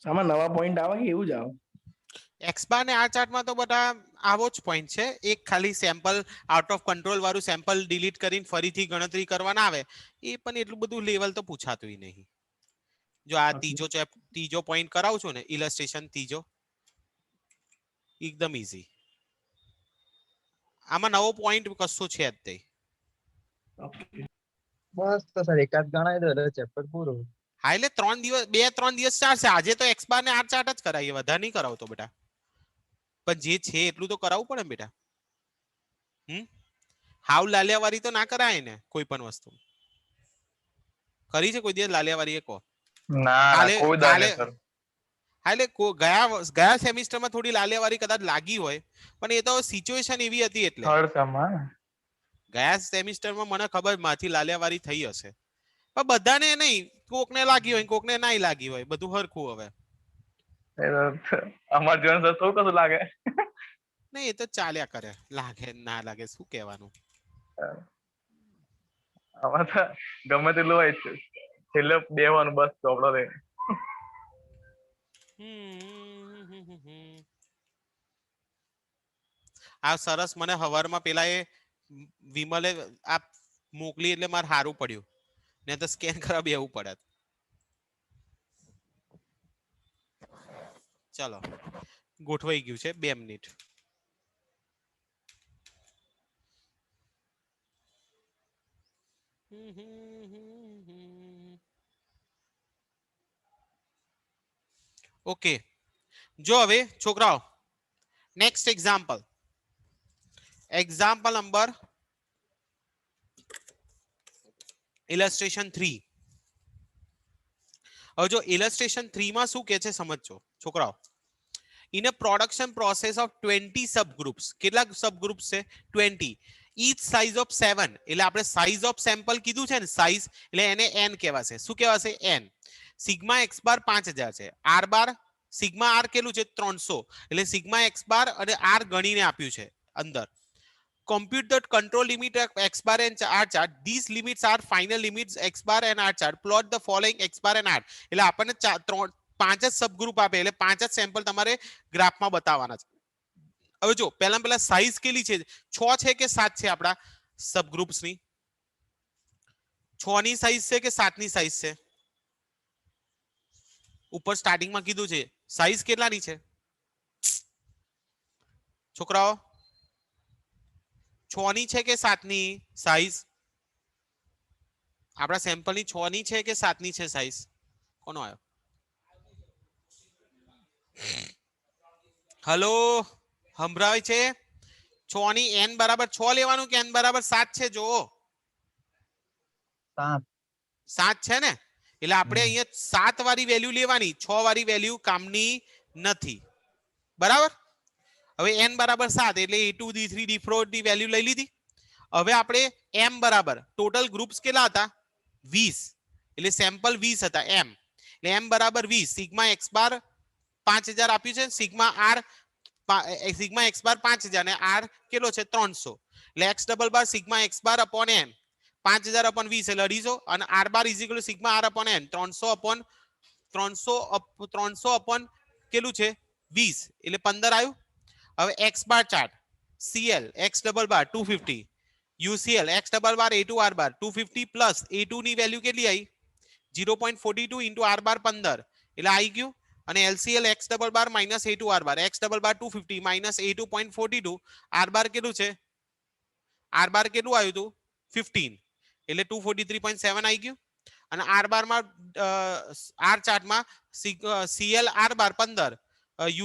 આમાં નવા પોઈન્ટ આવે કે એવું જ આવે? એક્સ બાર ને આર ચાર્ટમાં તો બધા આવો જ પોઈન્ટ છે. એક ખાલી સેમ્પલ આઉટ ઓફ કંટ્રોલ વાળું સેમ્પલ ડિલીટ કરીને ફરીથી ગણતરી કરવાના આવે, એ પણ એટલું બધું લેવલ તો પૂછાતું નહીં. જો આ ત્રીજો પોઈન્ટ કરાવું છું ને, ઇલસ્ટ્રેશન ત્રીજો, એકદમ ઈઝી. આમાં નવો પોઈન્ટ કશું છે જ નહીં. ઓકે. બસ તો સર એકાદ ગણાય દો એટલે ચેપ્ટર પૂરું. હા, એટલે 2-3 દિવસ ચાલશે. આજે તો એક્સ બાર ને આર ચાર્ટ જ કરાવીએ, વધારે નહીં કરાવતો બેટા. પણ જે છે એટલું તો કરાવવું પડે ને બેટા. હાવ લાલિયાવારી તો ના કરાય ને કોઈ પણ વસ્તુ. કરી છે કોઈ દિવસ લાલિયાવારી એ કહો? ના કોઈ દાડે નહીં સર. હા, એટલે ગયા સેમિસ્ટરમાં થોડી લાલિયાવારી કદાચ લાગી હોય, પણ એ તો સિચ્યુએશન એવી હતી એટલે. થર્ડ સેમમાં ગયા સેમિસ્ટરમાં મને ખબર માંથી લાલિયાવારી થઈ હશે, પણ બધાને નહીં, કોકને લાગી હોય કોકને ના લાગી હોય, બધું હરખું. હવે અમાર જીવન સર શું કશું લાગે? નહીં, એ તો ચાલ્યા કરે, લાગે ના લાગે શું કહેવાનું. આમાં તો ગમે તેટલું હોય છેલ્લે બેવાનું બસ ચોપડો લઈને. આ સરસ મને હવારમાં પેલા એ વિમલે આ મોકલી એટલે મારે સારું પડ્યું, ને તો સ્કેન કરવા બેવું પડે. ચલો ગોઠવાઈ ગયું છે, 2 મિનિટ. ઓકે, જો હવે છોકરાઓ નેક્સ્ટ એક્ઝામ્પલ નંબર ઇલસ્ટ્રેશન 3. હવે જો ઇલસ્ટ્રેશન 3 માં શું કહે છે સમજજો છોકરાઓ. In a production process of 20 સબગ્રુપ્સ. કેટલા સબગ્રુપ્સ છે? 20. each size of 7. એટલે આપણે સાઇઝ ઓફ સેમ્પલ કીધું છે ને, સાઇઝ એટલે એને n કહેવાશે. શું કહેવાશે? n. સિગ્મા x બાર 5000 છે. r બાર સિગ્મા r કેટલું છે? 300. એટલે સિગ્મા x બાર અને r ગણીને આપ્યું છે અંદર. compute the control limit of x bar and r chart. These limits are final limits x bar and r chart. Plot the following x bar and r. એટલે આપણને 5 જ સબગ્રુપ આપે, એટલે 5 જ સેમ્પલ તમારે ગ્રાફમાં બતાવવાના છે. હવે જો પહેલા સાઈઝ કેટલી છે? 6 છે કે 7 છે આપણા સબગ્રુપ્સની? 6 ની સાઈઝ છે કે 7 ની સાઈઝ છે? ઉપર સ્ટાર્ટિંગમાં કીધું છે સાઈઝ કેટલાની છે છોકરાઓ? 6 ની છે કે 7 ની સાઈઝ? આપણા સેમ્પલની 6 ની છે કે 7 ની છે સાઈઝ? કોનો આવ્યો? હલો, સંભળાય છે? 6 ની n બરાબર 6 લેવાનું કે n બરાબર 7 છે? જો 7 છે ને, એટલે આપણે અહીંયા 7 વાળી વેલ્યુ લેવાની, 6 વાળી વેલ્યુ કામની નથી. બરાબર? હવે n બરાબર 7 એટલે a2 d3 d4 ની વેલ્યુ લઈ લીધી. હવે આપણે m બરાબર ટોટલ ગ્રુપ્સ કેટલા હતા? 20. એટલે સેમ્પલ 20 હતા m. એટલે m બરાબર 20. સિગ્મા x બાર 5000 આપ્યું છે, સિગ્મા x બાર 5000 અને r કેટલો છે? 300. એટલે x ડબલ બાર સિગ્મા x બાર અપોન n 5000 અપોન 20 એટલે 250 અને r bar is equal to sigma r upon n 300 upon કેટલું છે? 20 એટલે 15 આવ્યું. હવે x bar chart cl x double બાર 250 ucl x ડબલ બાર a2 r બાર 250 પ્લસ a2 ની વેલ્યુ કેટલી આવી? 0.42 ઇન્ટુ r બાર 15 એટલે આવી ગયું. અને LCL x double bar minus a2 r બાર x ડબલ બાર 250 માઇનસ a2.42 r બાર કેટલું છે? r બાર કેટલું આવ્યું હતું? 15 એટલે 243.7 આવી ગયું. અને r બાર માં r ચાર્ટમાં cl r બાર 15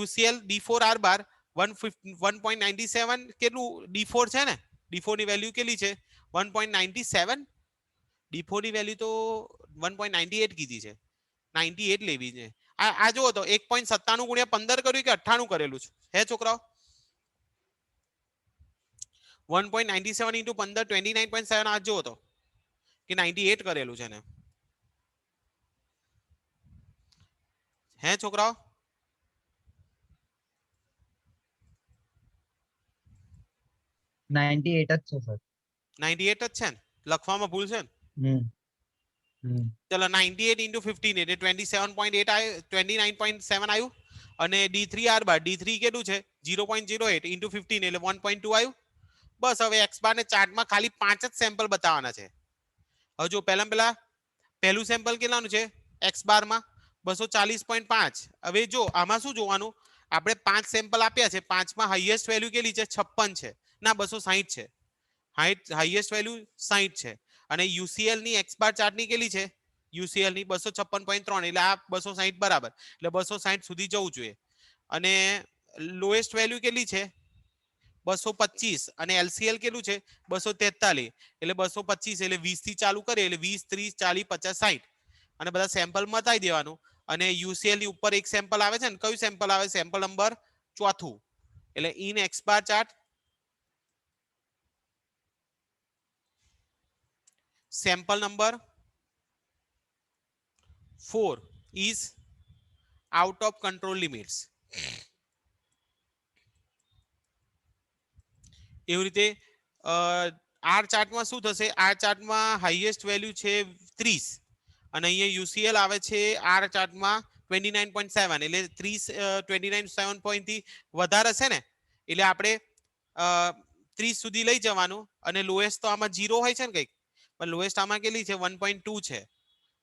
ucl d4 r બાર 1.97 કેટલું d4 છે ને? d4 ની વેલ્યુ કેટલી છે? 1.97. d4 ની વેલ્યુ તો 1.98 કીધી છે, 98 લેવી છે. આ જો તો 1.97 ગુણ્યા 15 કર્યું કે 98 કરેલું છે હે છોકરાઓ? 1.97 into 15 29.7 આ જો તો કે 98 કરેલું છે ને હે છોકરાઓ? 98 જ છે સર. 98 જ છે ને? લખવામાં ભૂલ છે ને? ચલો 98 into 15 એટલે 27.8 આવ્યું, 29.7 આવ્યું. અને D3 R બાર, D3 કેટલું છે 0.08 into 15 એટલે 1.2 આવ્યું. બસ હવે X બાર ને ચાર્ટમાં ખાલી 5 જ સેમ્પલ બતાવવાના છે. હવે જો પહેલું સેમ્પલ કેટલાનું છે X બારમાં 240.5. હવે જો આમાં શું જોવાનું, આપણે 5 સેમ્પલ આપ્યા છે, 5માં હાઈએસ્ટ વેલ્યુ કેટલી છે 56 છે, ના 260 છે. હાઈએસ્ટ વેલ્યુ 60 છે. અને UCL ની X બાર ચાર્ટની કેટલી છે, UCL ની 256.3 એટલે આ 260 બરાબર, એટલે 260 સુધી જવું જોઈએ. અને લોએસ્ટ વેલ્યુ કેટલી છે 225 અને LCL કેટલું છે 243 એટલે 225 એટલે 20 થી ચાલુ કરીએ એટલે 20 30 40 50 60 અને બધા સેમ્પલ મતાઈ દેવાનું. અને UCL ની ઉપર એક સેમ્પલ આવે છે ને, કયું સેમ્પલ આવે, સેમ્પલ નંબર 4. એટલે in X bar chart sample number 4 is out of control limits. એવી રીતે આર ચાર્ટમાં શું થશે, આર ચાર્ટમાં હાઈએસ્ટ વેલ્યુ છે 30 અને અહીંયા UCL આવે છે આર ચાર્ટમાં 29.7 એટલે 30 29.7 પોઈન્ટ થી વધારે છે ને, એટલે આપણે 30 સુધી લઈ જવાનું. અને લોએસ્ટ તો આમાં 0 હોય છે ને કંઈક, પણ લોએસ્ટ આમાં કેટલી છે 1.2 છે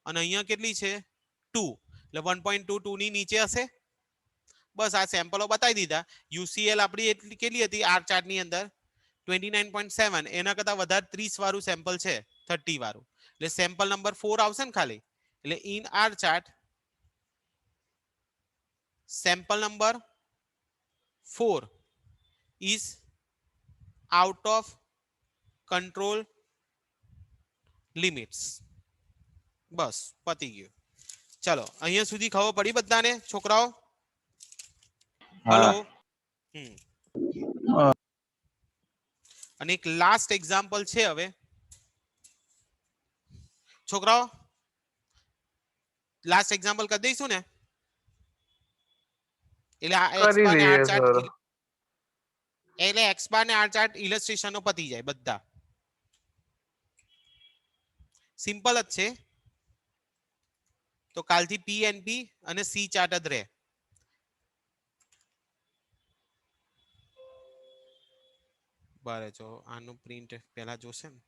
અને અહીંયા કેટલી છે 2 એટલે 1.2 2 ની નીચે હશે. બસ આ સેમ્પલો બતાવી દીધા. UCL આપણી એટલી કેટલી હતી આર ચાર્ટ ની અંદર 29.7, એના કરતા વધારે 30 વાળું સેમ્પલ છે 30 વાળું, એટલે સેમ્પલ નંબર 4 આવશે ને ખાલી. એટલે in R chart sample number 4 is out of control limits. બસ પતી ગયું. ચલો અહીંયા સુધી ખબર પડી બધાને છોકરાઓ? હલો. અને એક લાસ્ટ એક્ઝામ્પલ છે હવે છોકરાઓ, લાસ્ટ એક્ઝામ્પલ કરી દઈશું ને, એટલે આ X કરી બાર ને દઈએ આર ચાર્ટ, સર. એટલે X બાર ને આર ચાર્ટ ઇલસ્ટ્રેશનો પતી જાય બધા. સિમ્પલ જ છે. તો કાલથી PNP અને C ચાર્ટ જ રહે. બરાબર, જો આનું પ્રિન્ટ પહેલા જોશે ને.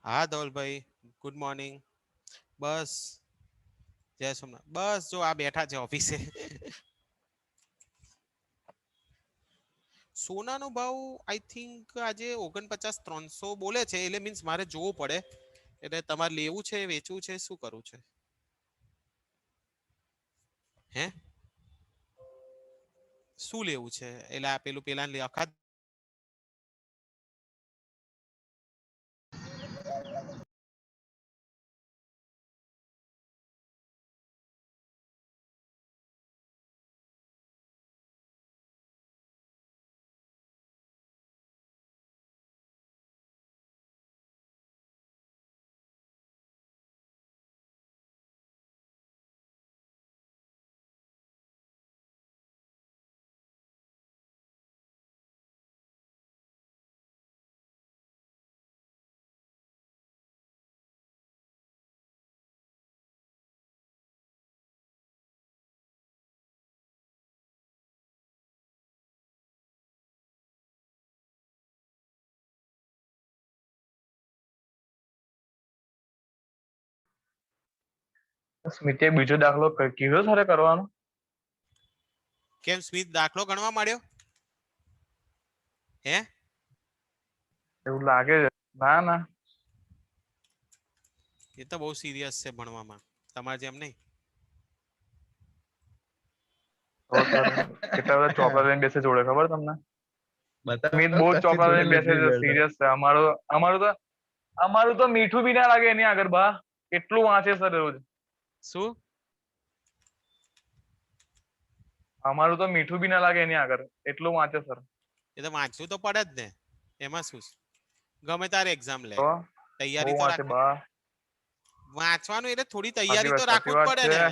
હા ધવલભાઈ, ગુડ મોર્નિંગ. બસ જય સોમનાથ. બસ જો આ બેઠા છે ઓફિસે. સોનાનો ભાવ આઈ થિંક આજે 49,300 બોલે છે, એટલે મીન્સ મારે જોવું પડે. એટલે તમારે લેવું છે, વેચવું છે, શું કરવું છે? હે શું લેવું છે? એટલે આ પેલું પેલા અખાત સ્મિતે બીજો દાખલો કીધો સરે કરવાનો? કેમ સ્મિત દાખલો ગણવા માંડ્યો? હે એવું લાગે છે. ના ના, એ તો બહુ સિરિયસ છે ભણવામાં, તમારે જેમ નહીં. તો સર કેટલા બધા ચોપડા લઈને બેસે જોડે ખબર તમને? બતાવો મીત બહુ કશી ચોપડા થોડી લઈને બેસે લીધેલી છે, બેલ્ટ. સિરિયસ છે. અમારું તો મીઠું બી ના લાગે એની આગળ બા. એટલું વાંચે સર રોજ. શું અમારું તો મીઠું બી ના લાગે એની આગળ, એટલું વાંચે સર. એ તો વાંચવું તો પડે જ ને, એમાં શું છે? ગમે તારે એક્ઝામ લે, તો તૈયારી બહુ તો વાંચે રાખ. બા. વાંચવાનું એટલે થોડી સાચી તૈયારી તો વાત રાખવું જ પડે છે. ને.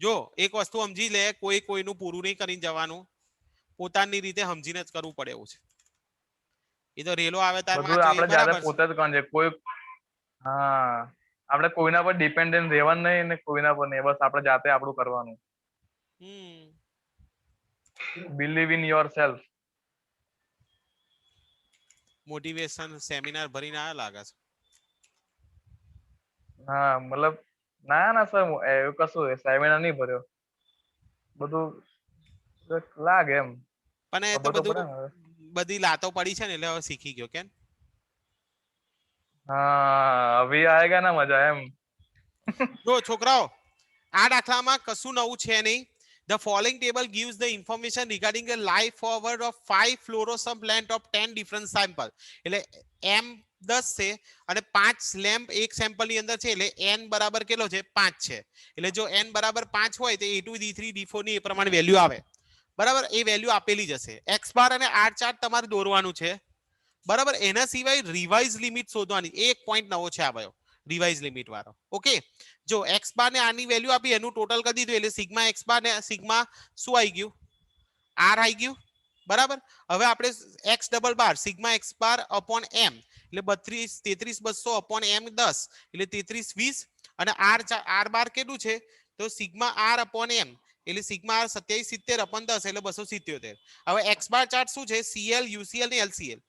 જો એક વસ્તુ સમજી લે, કોઈ કોઈનું પૂરું નહીં કરીને જવાનું, પોતાની રીતે સમજીને જ કરવું પડે એવું છે. એ તો રેલો આવે તાર બધું વાંચો એ આપણે જાતે બરાબર છે. પોતે જ કરવાનું છે. કોઈ હા, આપણે કોઈના પર ડિપેન્ડન્ટ રહેવાનું નહીં ને કોઈના પર નહીં. બસ આપણે જાતે આપણું કરવાનું. Believe in your self. Motivation seminar ભરીને આવ્યા લાગે છે. હા, મતલબ ના સર, એવું કશું સેમિનાર નહીં ભર્યો. બધું લાગે એમ. પણ એ તો ખબર તો પડે બધું ને હવે. બધી લાતો પડી છે ને એટલે હવે શીખી ગયો કેમ. હા, અભી આયેગા ના મજા એમ. જો છોકરાઓ, આ દાખલામાં કશું નવું છે નહીં. The following table gives the information regarding the life forward of 5 fluorescent lamp of 10 different sample. એટલે m 10 છે અને 5 લેમ્પ એક સેમ્પલ ની અંદર છે એટલે n બરાબર કેટલો છે 5 છે. એટલે જો n બરાબર 5 હોય તો a2 d3 d4 ની એ પ્રમાણે વેલ્યુ આવે. બરાબર, એ વેલ્યુ આપેલી જ હશે. x બાર અને r ચાર્ટ તમારે દોરવાનું છે. બરાબર, એના સિવાય રિવાઇઝ લિમિટ શોધવાની. એક પોઈન્ટ નવો છે આ ભાઈઓ, રિવાઇઝ લિમિટ વાળો. ઓકે, જો x બાર ને r ની વેલ્યુ આપી, એનું ટોટલ કરી દીધું એટલે સિગ્મા x બાર ને સિગ્મા શું આવી ગયું, r આવી ગયું. બરાબર, હવે આપણે x ડબલ બાર સિગ્મા x બાર અપોન m એટલે 32 33 200 અપોન m 10 એટલે 33 20 અને r બાર કેટલું છે તો સિગ્મા r અપોન m એટલે સિગ્મા r 27 70 અપોન 10 એટલે 277. હવે x બાર ચાર્ટ શું છે, cl ucl ને lcl.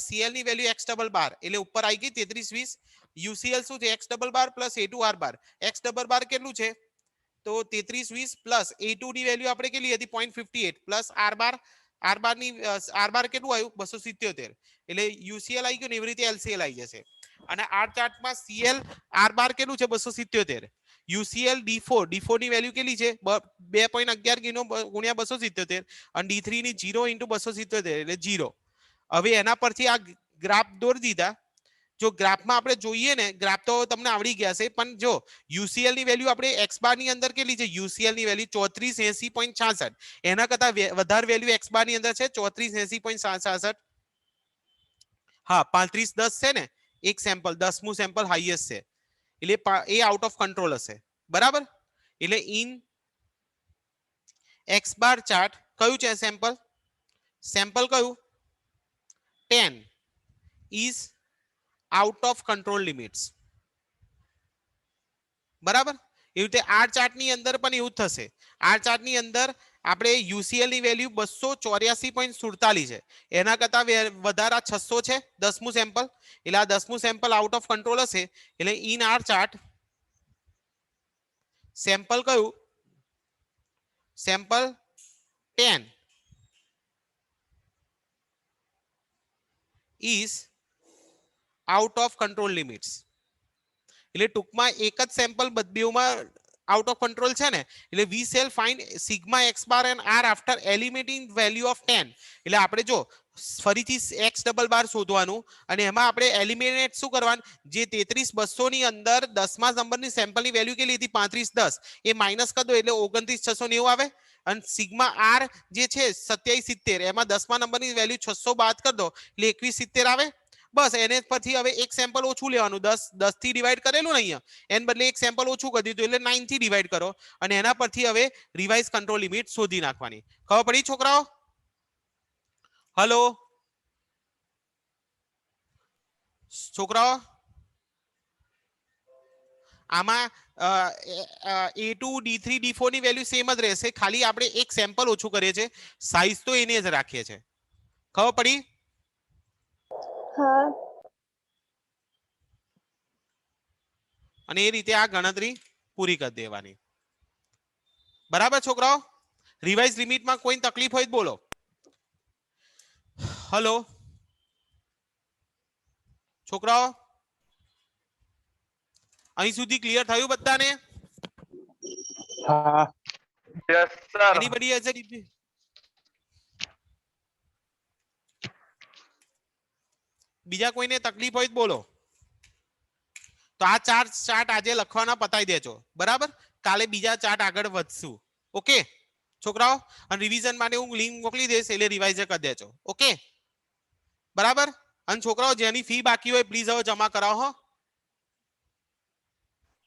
cl ની વેલ્યુ x ડબલ બાર એટલે ઉપર આવી ગઈ 33 20. ucl શું છે, x double bar plus a2 r બાર. x ડબલ બાર કેટલું છે તો 33 20 પ્લસ a2 ની વેલ્યુ આપણે કેટલી હતી 0.58 પ્લસ r બાર ની r બાર કેટલું આવ્યું 277 એટલે ucl આવી ગયું ને એવી રીતે lcl આવી જશે. અને r ચાર્ટમાં cl r બાર કેટલું છે 277. UCL D4 ની વેલ્યુ કેટલી છે 2.11 ગુણ્યા 277 અને D3 ની 0 * 277 એટલે 0. હવે એના પરથી આ ગ્રાફ દોરી દીધા. જો ગ્રાફમાં આપણે જોઈએ ને, ગ્રાફ તો તમને આવડી ગયા છે, પણ જો UCL ની વેલ્યુ આપણે x બાર ની અંદર કેટલી છે, UCL ની વેલ્યુ 3480.66. એના કરતા વધારે વેલ્યુ x બાર ની અંદર છે 3480.66. હા, 3510 છે ને એક સેમ્પલ, 10મું સેમ્પલ હાઈએસ્ટ છે એટલે એ આઉટ ઓફ કંટ્રોલ હશે. બરાબર, એટલે ઇન x બાર ચાર્ટ કયું છે સેમ્પલ, સેમ્પલ કયું 10 is out of control limits. બરાબર, એવી રીતે આર ચાર્ટ ની અંદર પણ એવું થશે. આર ચાર્ટ ની અંદર આપણે UCL ની વેલ્યુ 284.47 છે, એના કરતા વધારે 600 છે 10મું સેમ્પલ એટલે આ 10મું સેમ્પલ આઉટ ઓફ કંટ્રોલ હશે. એટલે ઇન આર ચાર્ટ સેમ્પલ કયું, sample 10 is out of control limits. એટલે ટૂંકમાં એક જ સેમ્પલ બેમાં આઉટ ઓફ કંટ્રોલ છે ને, એટલે we shall find sigma x bar and r after eliminating value of 10. એટલે આપણે જો ફરીથી x ડબલ બાર શોધવાનું અને એમાં આપણે એલિમિનેટ શું કરવાનું, જે 33200 ની અંદર 10મા નંબરની સેમ્પલની વેલ્યુ કેટલી હતી 3510 એ માઈનસ કરી દો એટલે 29690 આવે. અને સિગ્મા r જે છે 2770 એમાં 10મા નંબરની વેલ્યુ 600 બાદ કરી દો એટલે 2170 આવે. બસ એને પરથી હવે એક સેમ્પલ ઓછું લેવાનું, 10 થી ડિવાઈડ કરેલું ને અહીંયા, એન બદલે એક સેમ્પલ ઓછું કરી દીધું એટલે 9 થી ડિવાઈડ કરો અને એના પરથી હવે રિવાઇઝ કંટ્રોલ લિમિટ શોધી નાખવાની. ખબર પડી છોકરાઓ? હલો છોકરાઓ, આમાં A2 D3 D4 ની વેલ્યુ સેમ જ રહેશે, ખાલી આપણે એક સેમ્પલ ઓછું કરીએ છીએ, સાઈઝ તો એને જ રાખીએ છીએ. ખબર પડી? હા. અને એ રીતે આ ગણતરી પૂરી કરી દેવાની. બરાબર છોકરાઓ, રિવાઇઝ લિમિટમાં કોઈ તકલીફ હોય તો બોલો. હલો છોકરાઓ, અહીં સુધી ક્લિયર થયું બધાને? હા. Yes sir. એનીબડી હેઝ બીજા કોઈને તકલીફ હોય તો બોલો. તો આ 4 ચાર્ટ આજે લખવાના પતાવી દેજો, બરાબર? કાલે બીજા ચાર્ટ આગળ વધશું. ઓકે છોકરાઓ, અને રિવિઝન માટે હું લિંક મોકલી દઈશ એટલે રિવાઇઝ કરી દેજો. ઓકે બરાબર. અને છોકરાઓ જેની ફી બાકી હોય પ્લીઝ હવે જમા કરાવો હો.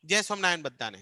જય સ્વામિનારાયણ બધાને.